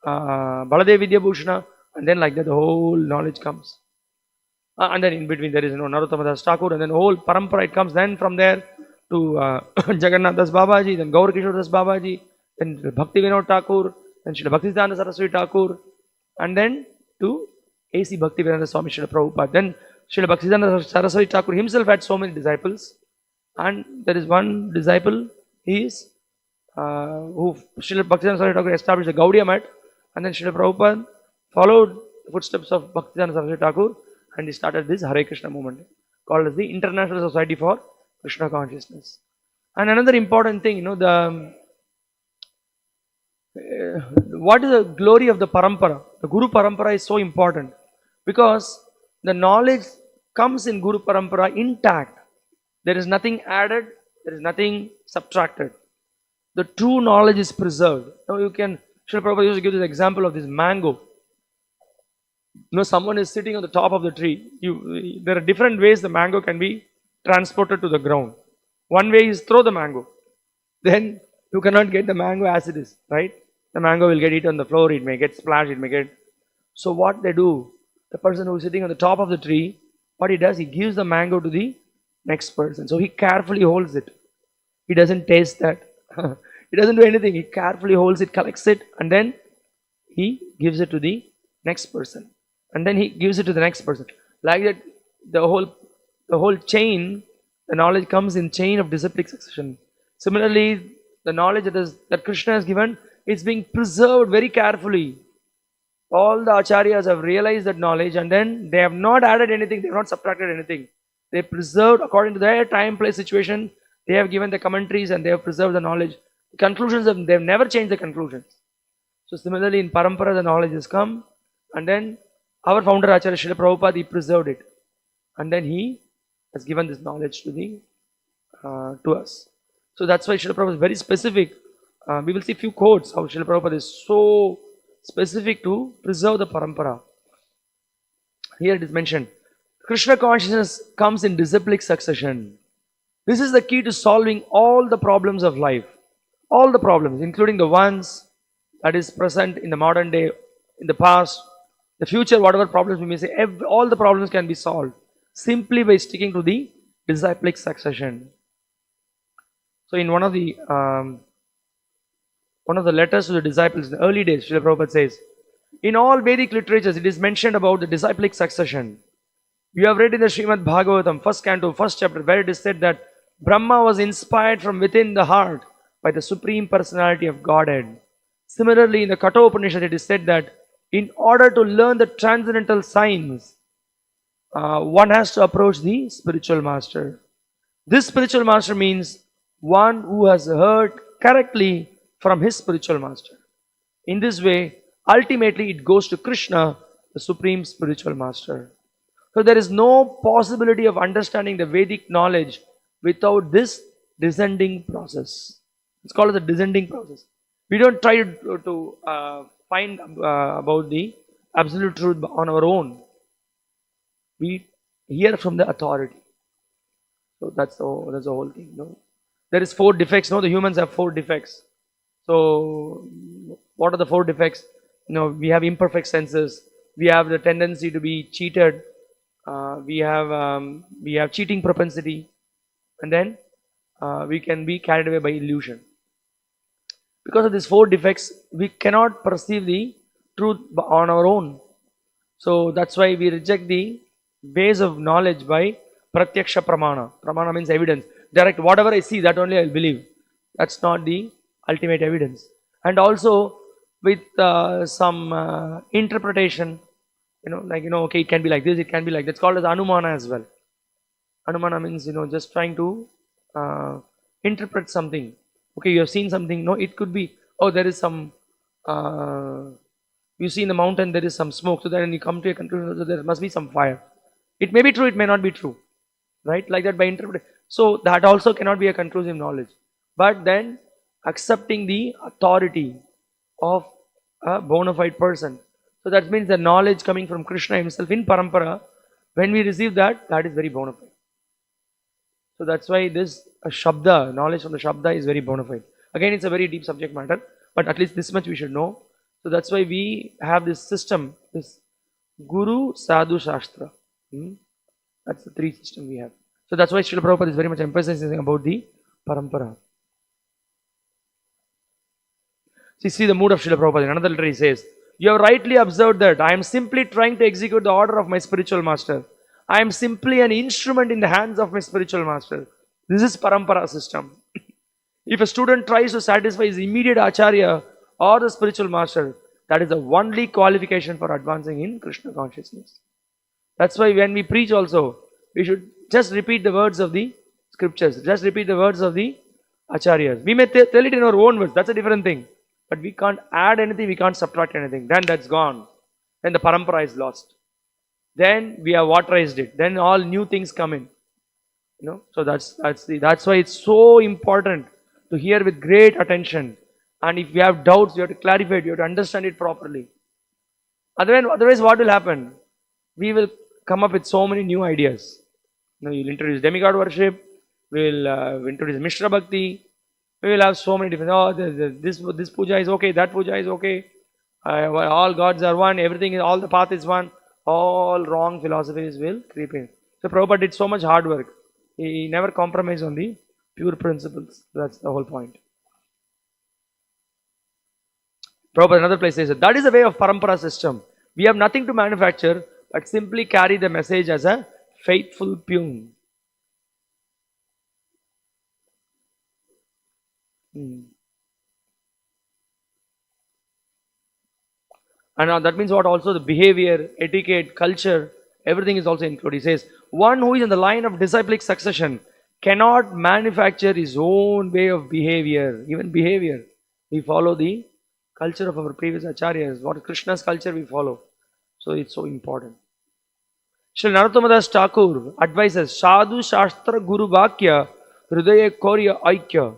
Baladev Vidya Bhushana. And then like that the whole knowledge comes. And then in between there is Narottama Das Thakur, and then whole parampara it comes. Then from there to Jagannath Das Babaji, then Gaur Kishore Das Babaji, then Bhakti Vinod Thakur, then Srila Bhaktisiddhanta Saraswati Thakur, and then to A.C. Bhaktivedanta Swami Srila Prabhupada. Then Srila Bhaktisiddhanta Saraswati Thakur himself had so many disciples, and there is one disciple, he is who Srila Bhaktisiddhanta Saraswati Thakur established the Gaudiya Math, and then Srila Prabhupada followed the footsteps of Bhaktivedanta Saraswati Thakur, and he started this Hare Krishna movement called as the International Society for Krishna Consciousness. And another important thing, what is the glory of the parampara? The guru-parampara is so important because the knowledge comes in guru-parampara intact. There is nothing added, there is nothing subtracted. The true knowledge is preserved. Now you can, Srila Prabhupada used to give this example of this mango. Someone is sitting on the top of the tree. There are different ways the mango can be transported to the ground. One way is throw the mango. Then you cannot get the mango as it is, right? The mango will get eaten on the floor, it may get splashed, it may get... So what they do, the person who is sitting on the top of the tree, what he does, he gives the mango to the next person. So he carefully holds it. He doesn't taste that. He doesn't do anything. He carefully holds it, collects it, and then he gives it to the next person. And then he gives it to the next person. Like that, the whole chain, the knowledge comes in chain of disciplic succession. Similarly, the knowledge that Krishna has given is being preserved very carefully. All the acharyas have realized that knowledge, and then they have not added anything, they have not subtracted anything. They preserved according to their time, place, situation. They have given the commentaries and they have preserved the knowledge. The conclusions, they have never changed the conclusions. So similarly, in parampara, the knowledge has come, and then our founder Acharya Srila Prabhupada, he preserved it, and then he has given this knowledge to us. So that's why Srila Prabhupada is very specific. We will see few quotes how Srila Prabhupada is so specific to preserve the parampara. Here it is mentioned, Krishna consciousness comes in disciplic succession. This is the key to solving all the problems of life. All the problems, including the ones that is present in the modern day, in the past, the future, whatever problems we may say, all the problems can be solved simply by sticking to the disciplic succession. So in one of the letters to the disciples in the early days, Srila Prabhupada says, in all Vedic literatures, it is mentioned about the disciplic succession. You have read in the Srimad Bhagavatam, first canto, first chapter, where it is said that Brahma was inspired from within the heart by the Supreme Personality of Godhead. Similarly, in the Katha Upanishad, it is said that in order to learn the transcendental science, one has to approach the spiritual master. This spiritual master means one who has heard correctly from his spiritual master. In this way, ultimately it goes to Krishna, the supreme spiritual master. So there is no possibility of understanding the Vedic knowledge without this descending process. It's called the descending process. We don't try to find about the absolute truth on our own. We hear from the authority. So that's the whole thing. There is 4 defects. The humans have 4 defects. So what are the 4 defects? We have imperfect senses. We have the tendency to be cheated. We have cheating propensity, and then we can be carried away by illusion. Because of these 4 defects, we cannot perceive the truth on our own. So that's why we reject the ways of knowledge by pratyaksha pramana. Pramana means evidence. Direct, whatever I see, that only I will believe. That's not the ultimate evidence. And also with some interpretation, okay, it can be like this, it can be like that. It's called as anumana as well. Anumana means, just trying to interpret something. Okay, you have seen something. No, it could be, there is some, you see in the mountain there is some smoke. So then you come to a conclusion that there must be some fire. It may be true, it may not be true. Right? Like that by interpretation. So that also cannot be a conclusive knowledge. But then accepting the authority of a bona fide person. So that means the knowledge coming from Krishna himself in parampara, when we receive that, that is very bona fide. So that's why this shabda, knowledge from the shabda is very bona fide. Again, it's a very deep subject matter, but at least this much we should know. So that's why we have this system, this Guru, Sadhu, Shastra. That's the 3 system we have. So that's why Srila Prabhupada is very much emphasizing about the parampara. See the mood of Srila Prabhupada. In another letter he says, you have rightly observed that I am simply trying to execute the order of my spiritual master. I am simply an instrument in the hands of my spiritual master. This is parampara system. If a student tries to satisfy his immediate acharya or the spiritual master, That is the only qualification for advancing in Krishna consciousness. That's why when we preach also, we should just repeat the words of the scriptures, just repeat the words of the acharyas. We may tell it in our own words, that's a different thing. But we can't add anything, we can't subtract anything. Then that's gone. Then the parampara is lost. Then we have waterized it. Then all new things come in. So that's why it's so important to hear with great attention. And if you have doubts, you have to clarify it, you have to understand it properly. Otherwise what will happen? We will come up with so many new ideas. You'll introduce demigod worship, we'll introduce Mishra Bhakti, we will have so many different, this puja is okay, that puja is okay, all gods are one, everything, all the path is one, all wrong philosophies will creep in. So Prabhupada did so much hard work. He never compromised on the pure principles. That's the whole point. Prabhupada another place says that is the way of parampara system. We have nothing to manufacture, but simply carry the message as a faithful tune. And now that means what? Also the behavior, etiquette, culture, everything is also included. He says, one who is in the line of disciplic succession cannot manufacture his own way of behavior. Even behavior, we follow the culture of our previous acharyas. What Krishna's culture we follow. So it's so important. Srila Narottamadas Thakur advises, Sadhu Shastra Guru Vakya Hridaya Korya Aikya.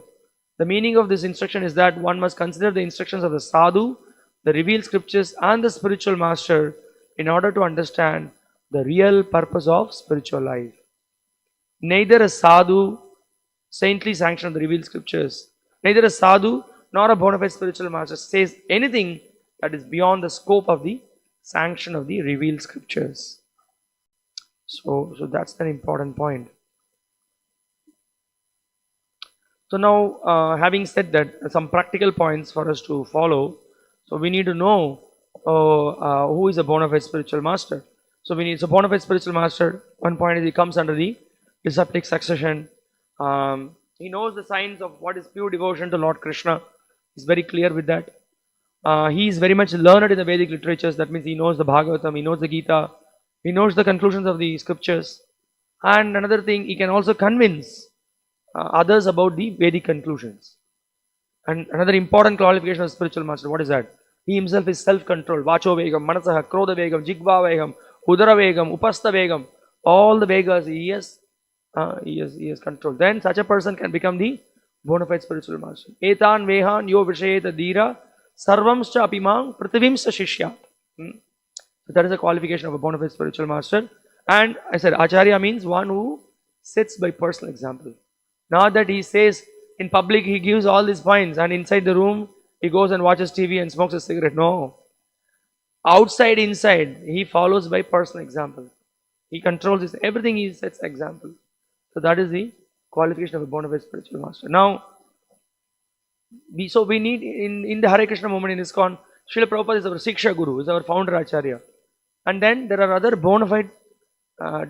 The meaning of this instruction is that one must consider the instructions of the sadhu, the revealed scriptures and the spiritual master in order to understand the real purpose of spiritual life. Neither a sadhu, saintly sanction of the revealed scriptures, neither a sadhu nor a bona fide spiritual master says anything that is beyond the scope of the sanction of the revealed scriptures. So that's an important point. So now, having said that, some practical points for us to follow. So we need to know who is a bona fide spiritual master. So a bona fide spiritual master. One point is he comes under the disciplic succession. He knows the signs of what is pure devotion to Lord Krishna. He's very clear with that. He is very much learned in the Vedic literatures. That means he knows the Bhagavatam, he knows the Gita, he knows the conclusions of the scriptures. And another thing, he can also convince others about the Vedic conclusions. And another important qualification of spiritual master, what is that? He himself is self-controlled. Vacho Vegam, Manasaha, Krodha Vegam, Jigva Vegam, Udara Vegam, Upasta Vegam. All the Vegas he has control. Then such a person can become the bona fide spiritual master. Etan Vehan Yo Vishayeta Dira Sarvamscha Apimang Prativimsa Shishya. So that is a qualification of a bona fide spiritual master. And I said Acharya means one who sits by personal example. Not that he says in public he gives all these points and inside the room he goes and watches TV and smokes a cigarette. No. Outside, inside, he follows by personal example. He controls his everything, he sets example. So that is the qualification of a bona fide spiritual master. Now, we need in the Hare Krishna movement in ISKCON, Srila Prabhupada is our Siksha Guru, is our founder Acharya. And then there are other bona fide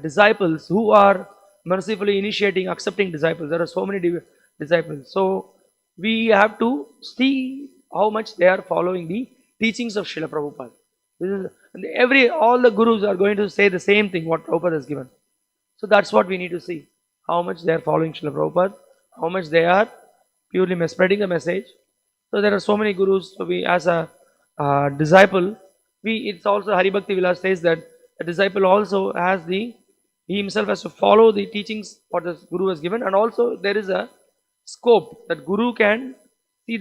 disciples who are mercifully initiating, accepting disciples. There are so many disciples. So we have to see how much they are following the teachings of Srila Prabhupada. All the gurus are going to say the same thing what Prabhupada has given. So that's what we need to see. How much they are following Srila Prabhupada, how much they are purely spreading the message. So there are so many gurus. So we, as a disciple, it's also Hari Bhakti Vilas says that a disciple also has he himself has to follow the teachings what the guru has given, and also there is a scope that guru can see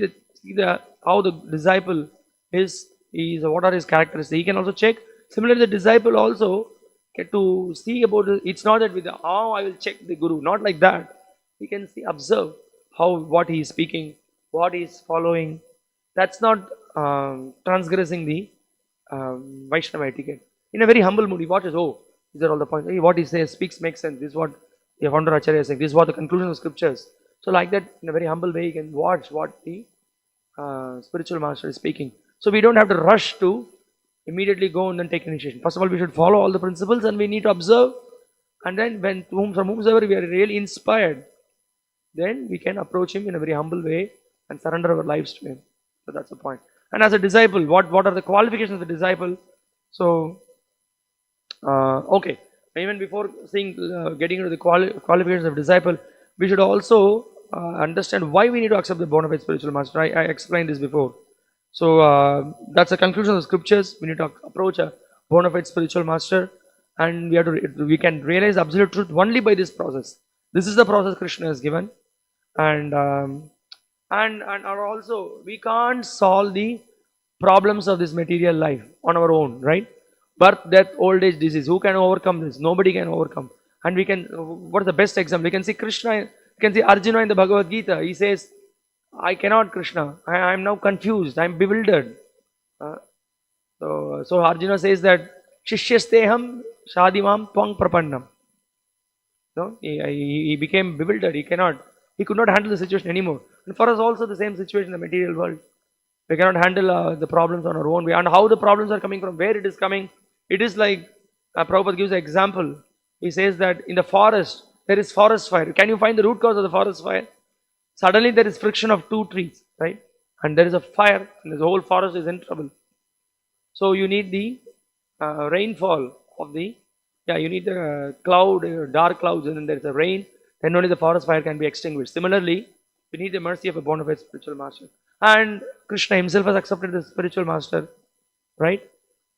how the disciple is what are his characteristics. He can also check. Similarly, the disciple also get to see about it. It's not that with I will check the guru, not like that. He can observe what he is speaking, what he is following. That's not transgressing the Vaishnava etiquette. In a very humble mood, he watches, these are all the points. What he says, speaks, makes sense. This is what the founder Acharya is saying. This is what the conclusion of scriptures. So like that, in a very humble way, you can watch what the spiritual master is speaking. So we don't have to rush to immediately go and then take initiation. First of all, we should follow all the principles and we need to observe. And then from whomsoever we are really inspired, then we can approach him in a very humble way and surrender our lives to him. So that's the point. And as a disciple, what are the qualifications of the disciple? So, okay, even before seeing getting into the qualifications of disciple, we should also understand why we need to accept the bona fide spiritual master. I explained this before. So that's the conclusion of the scriptures. We need to approach a bona fide spiritual master, and we can realize absolute truth only by this process. This is the process Krishna has given, and are also we can't solve the problems of this material life on our own, right? Birth, death, old age, disease. Who can overcome this? Nobody can overcome. And we can. What is the best example? We can see Krishna. We can see Arjuna in the Bhagavad Gita. He says, "I cannot, Krishna. I am now confused. I am bewildered." Uh, so Arjuna says that Shishyasteham Shadimam Twang Prapannam. No, he became bewildered. He could not handle the situation anymore. And for us also the same situation in the material world. We cannot handle the problems on our own. And how the problems are coming from, where it is coming. It is like Prabhupada gives an example. He says that in the forest, there is forest fire. Can you find the root cause of the forest fire? Suddenly there is friction of two trees, right? And there is a fire, and the whole forest is in trouble. So you need the rainfall of the, you need the dark clouds, and then there is a rain. Then only the forest fire can be extinguished. Similarly, we need the mercy of a bona fide spiritual master. And Krishna himself has accepted the spiritual master, right?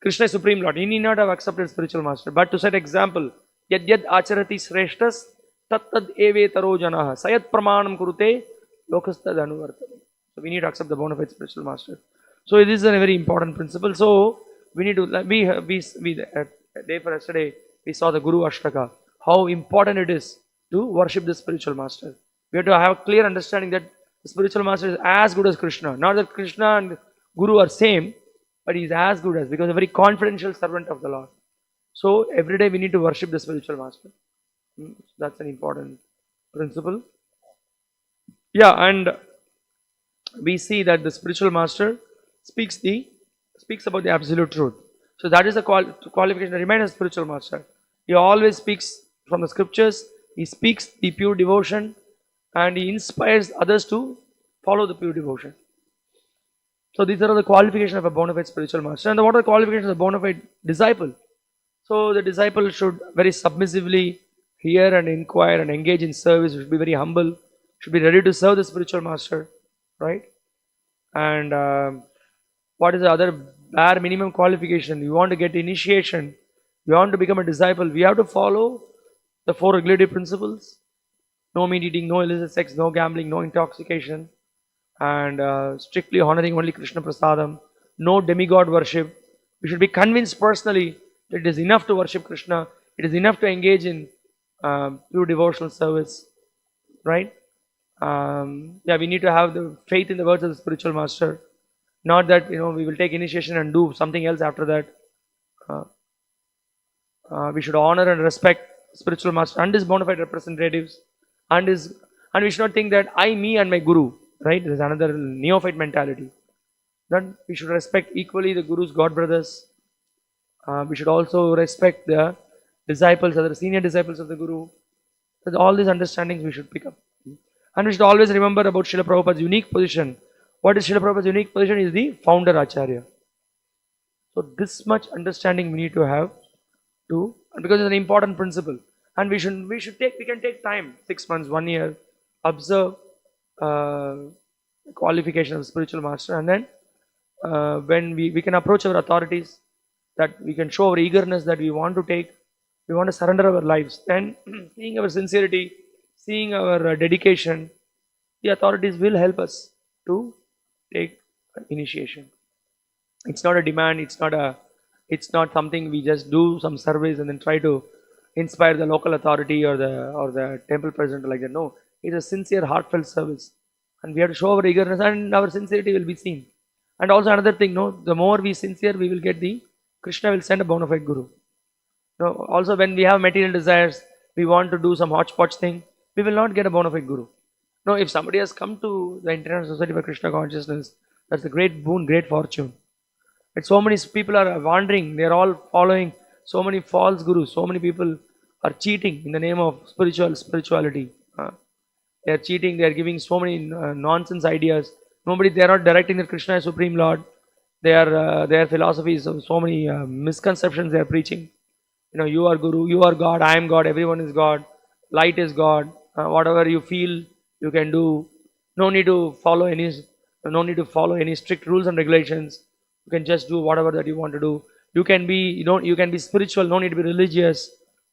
Krishna is Supreme Lord. He need not have accepted spiritual master, but to set example, yad yad acharati sreshtas tat tad evetaro janaha sayat pramanam kurute lokastad anuvartane. So we need to accept the bona fide spiritual master. So this is a very important principle. So we need to, day for yesterday, we saw the Guru Ashtaka, how important it is to worship the spiritual master. We have to have a clear understanding that the spiritual master is as good as Krishna. Not that Krishna and Guru are same, but he is as good as, because a very confidential servant of the Lord. So every day we need to worship the spiritual master. That's an important principle. Yeah, and we see that the spiritual master speaks about the absolute truth. So that is the qualification that remains as spiritual master. He always speaks from the scriptures. He speaks the pure devotion, and he inspires others to follow the pure devotion. So these are the qualifications of a bona fide spiritual master. And what are the qualifications of a bona fide disciple? So the disciple should very submissively hear and inquire and engage in service. Should be very humble. Should be ready to serve the spiritual master, right? And what is the other bare minimum qualification? You want to get initiation. You want to become a disciple. We have to follow the 4 regulative principles. No meat eating, no illicit sex, no gambling, no intoxication, and strictly honoring only Krishna Prasadam, no demigod worship. We should be convinced personally that it is enough to worship Krishna, it is enough to engage in pure devotional service, right? We need to have the faith in the words of the spiritual master, not that we will take initiation and do something else after that. We should honor and respect spiritual master and his bona fide representatives. And we should not think that I, me, and my guru, right? There's another neophyte mentality. Then we should respect equally the guru's god brothers. We should also respect the disciples, other senior disciples of the guru. So all these understandings we should pick up. And we should always remember about Srila Prabhupada's unique position. What is Srila Prabhupada's unique position? Is the founder Acharya. So this much understanding we need to have because it's an important principle. And we can take time, 6 months, 1 year, observe qualification of spiritual master, and then when we can approach our authorities, that we can show our eagerness that we want to surrender our lives. Then seeing our sincerity, seeing our dedication, the authorities will help us to take initiation. It's not a demand, it's not something we just do some service and then try to inspire the local authority or the temple president like that. No, it's a sincere, heartfelt service, and we have to show our eagerness, and our sincerity will be seen. And also another thing, the more we sincere, we will get Krishna will send a bona fide guru. Also when we have material desires, we want to do some hodgepodge thing, we will not get a bona fide guru. If somebody has come to the International Society for Krishna Consciousness, that's a great boon, great fortune. But so many people are wandering, they are all following so many false gurus, so many people are cheating in the name of spirituality. They are cheating, they are giving so many nonsense ideas. They are not directing that Krishna is Supreme Lord. Their philosophy is so many misconceptions they are preaching. You are Guru, you are God, I am God, everyone is God, light is God. Whatever you feel, you can do. No need to follow any, no need to follow any strict rules and regulations. You can just do whatever that you want to do. You can be spiritual. No need to be religious.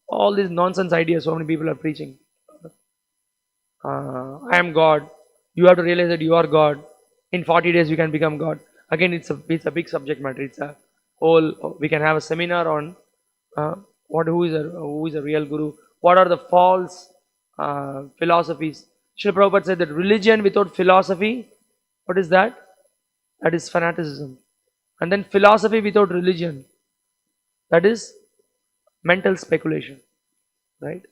All these nonsense ideas so many people are preaching. I am God. You have to realize that you are God. In 40 days you can become God. Again, it's a big subject matter. It's a whole. We can have a seminar on uh, who is a real guru. What are the false philosophies? Srila Prabhupada said that religion without philosophy, what is that? That is fanaticism. And then philosophy without religion, that is mental speculation, right?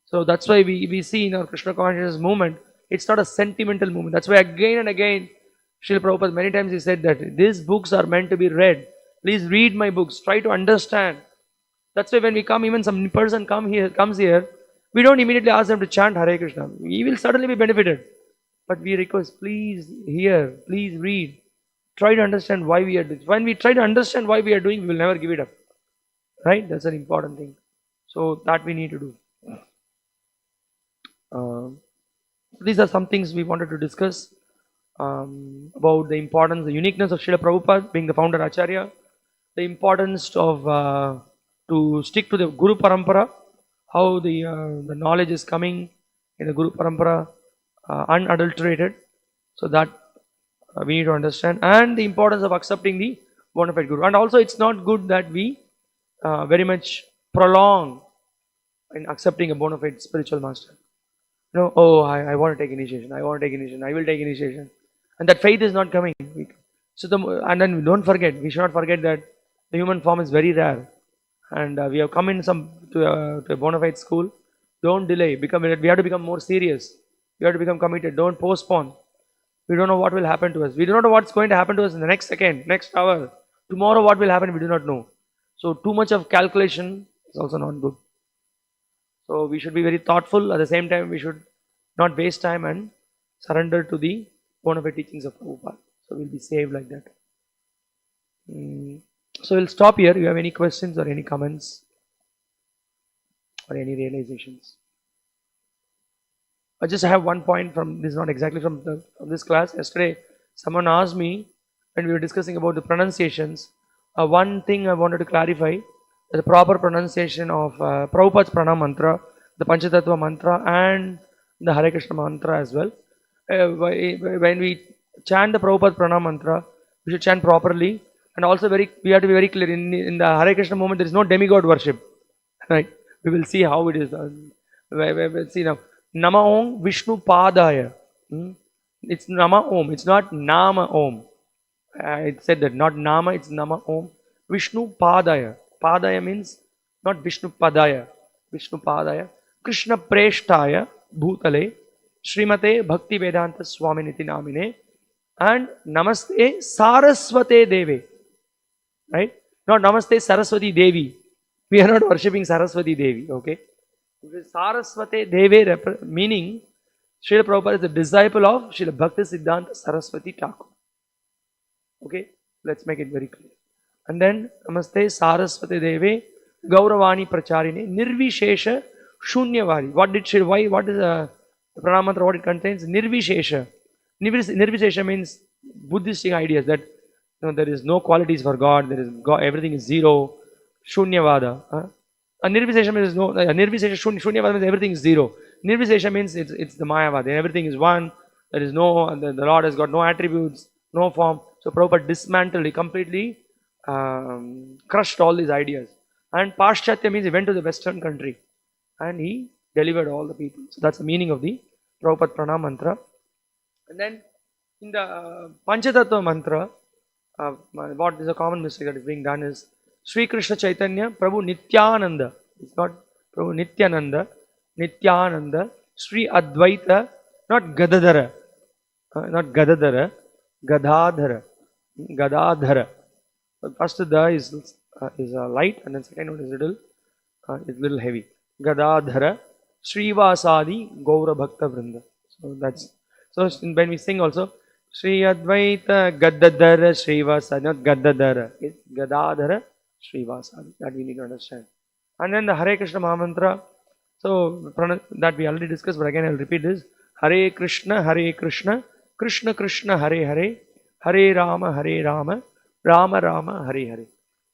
So that's why we see in our Krishna consciousness movement, it's not a sentimental movement. That's why again and again, Srila Prabhupada many times he said that these books are meant to be read. Please read my books. Try to understand. That's why when we come, even some person comes here, we don't immediately ask them to chant Hare Krishna. We will certainly be benefited. But we request, please hear, please read. Try to understand why we are doing. When we try to understand why we are doing, we will never give it up. Right? That's an important thing. So that we need to do. These are some things we wanted to discuss about the importance, the uniqueness of Srila Prabhupada being the founder Acharya, the importance of to stick to the guru-parampara, how the knowledge is coming in the guru-parampara unadulterated, so that we need to understand, and the importance of accepting the bona fide guru. And also, it's not good that we very much prolong in accepting a bona fide spiritual master. I want to take initiation. I want to take initiation. I will take initiation, and that faith is not coming. And then don't forget. We should not forget that the human form is very rare, and we have come in to a bona fide school. Don't delay. We have to become more serious. We have to become committed. Don't postpone. We don't know what will happen to us. We do not know what's going to happen to us in the next second, next hour. Tomorrow, what will happen? We do not know. So too much of calculation is also not good. So we should be very thoughtful. At the same time, we should not waste time and surrender to the bona fide teachings of Prabhupada. So we'll be saved like that. So we'll stop here. You have any questions or any comments or any realizations? I just have one point from this, not exactly from this class. Yesterday, someone asked me when we were discussing about the pronunciations. One thing I wanted to clarify: the proper pronunciation of Prabhupada's Pranam mantra, the Panchatattva mantra, and the Hare Krishna mantra as well. When we chant the Prabhupada Pranam mantra, we should chant properly, and also we have to be very clear. In the Hare Krishna movement, there is no demigod worship, right? We will see how it is. We'll see now. Nama Om Vishnu Padaya. It's Nama Om. It's not Nama Om. It said that not Nama. It's Nama Om Vishnu Padaya. Padaya means not Vishnu Padaya. Vishnu Padaya. Krishna Preshtaya Bhutale Srimate Bhakti Vedanta Swaminiti Namine and Namaste Saraswate Deve. Right? Not Namaste Saraswati Devi. We are not worshipping Saraswati Devi. Okay? Saraswate Deve meaning Srila Prabhupada is the disciple of Srila Bhakti Siddhanta Saraswati Thakur. Okay? Let's make it very clear. And then Namaste Saraswate Deve Gauravani Pracharine Nirvishesha Shunyavari. What is the Pranam mantra, what it contains? Nirvishesha. Nirvishesha means Buddhistic ideas that there is no qualities for God, there is God, everything is zero. Shunyavada. Nirvishesha means Shunyavada means everything is zero. Nirvishesha means it's the Mayavada, everything is one. There is no, the Lord has got no attributes, no form. So Prabhupada dismantled, he completely crushed all these ideas. And Paschatya means he went to the Western country and he delivered all the people. So that's the meaning of the Prabhupada Pranam mantra. And then in the Panchatattva mantra, what is a common mistake that is being done is Sri Krishna Chaitanya Prabhu Nityananda. It's not Prabhu Nityananda. Nityananda. Sri Advaita, not Gadadhara. Not Gadadhara. Gadadhara. Gadadhara. So first the is light and then second one is little heavy. Gadadhara Srivasadi Gaura Bhakta Vrinda. So when we sing also Sri Advaita Gadadhara Srivasa, not Gadadhara, it's Gadadhara Srivasa. That we need to understand. And then the Hare Krishna Mahamantra. So that we already discussed, but again I'll repeat this. Hare Krishna, Krishna Krishna, Hare Hare, Hare Rama, Rama Rama, Hare Hare.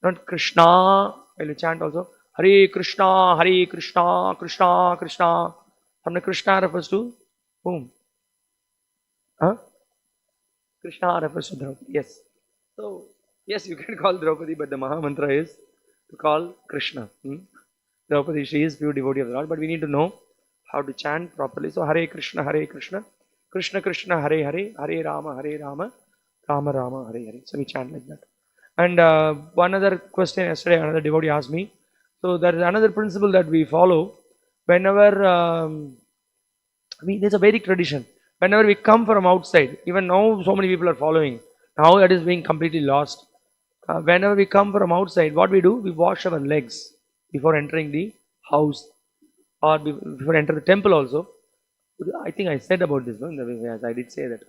Not Krishna, I'll chant also. Hare Krishna, Krishna Krishna. From the Krishna refers to whom? Huh? Krishna refers to Draupadi. Yes. So, yes, you can call Draupadi, but the Maha Mantra is to call Krishna. Draupadi, she is pure devotee of the Lord, but we need to know how to chant properly. So, Hare Krishna, Krishna Krishna, Hare Hare, Hare Rama, Rama Rama, Hare Hare. So, we chant like that. And one other question yesterday, another devotee asked me. So, there is another principle that we follow whenever, there's a Vedic tradition. Whenever we come from outside, even now so many people are following. Now that is being completely lost. Whenever we come from outside, what we do? We wash our legs before entering the house or before entering the temple also. I think I said about this, no? Yes, I did say that.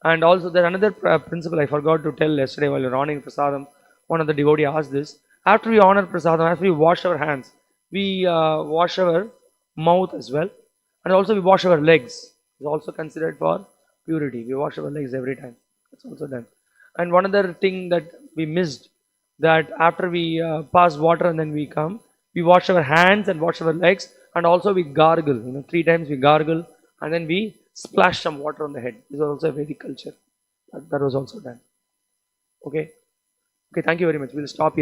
And also there another principle I forgot to tell yesterday while we were honoring prasadam. One of the devotee asked this. After we honor prasadam, after we wash our hands, we wash our mouth as well. And also we wash our legs. It's also considered for purity. We wash our legs every time. That's also done. And one other thing that we missed, that after we pass water and then we come, we wash our hands and wash our legs, and also we gargle. 3 times we gargle, and then we splash some water on the head. This is also a Vedic culture. That was also done. Okay. Okay. Thank you very much. We'll stop here.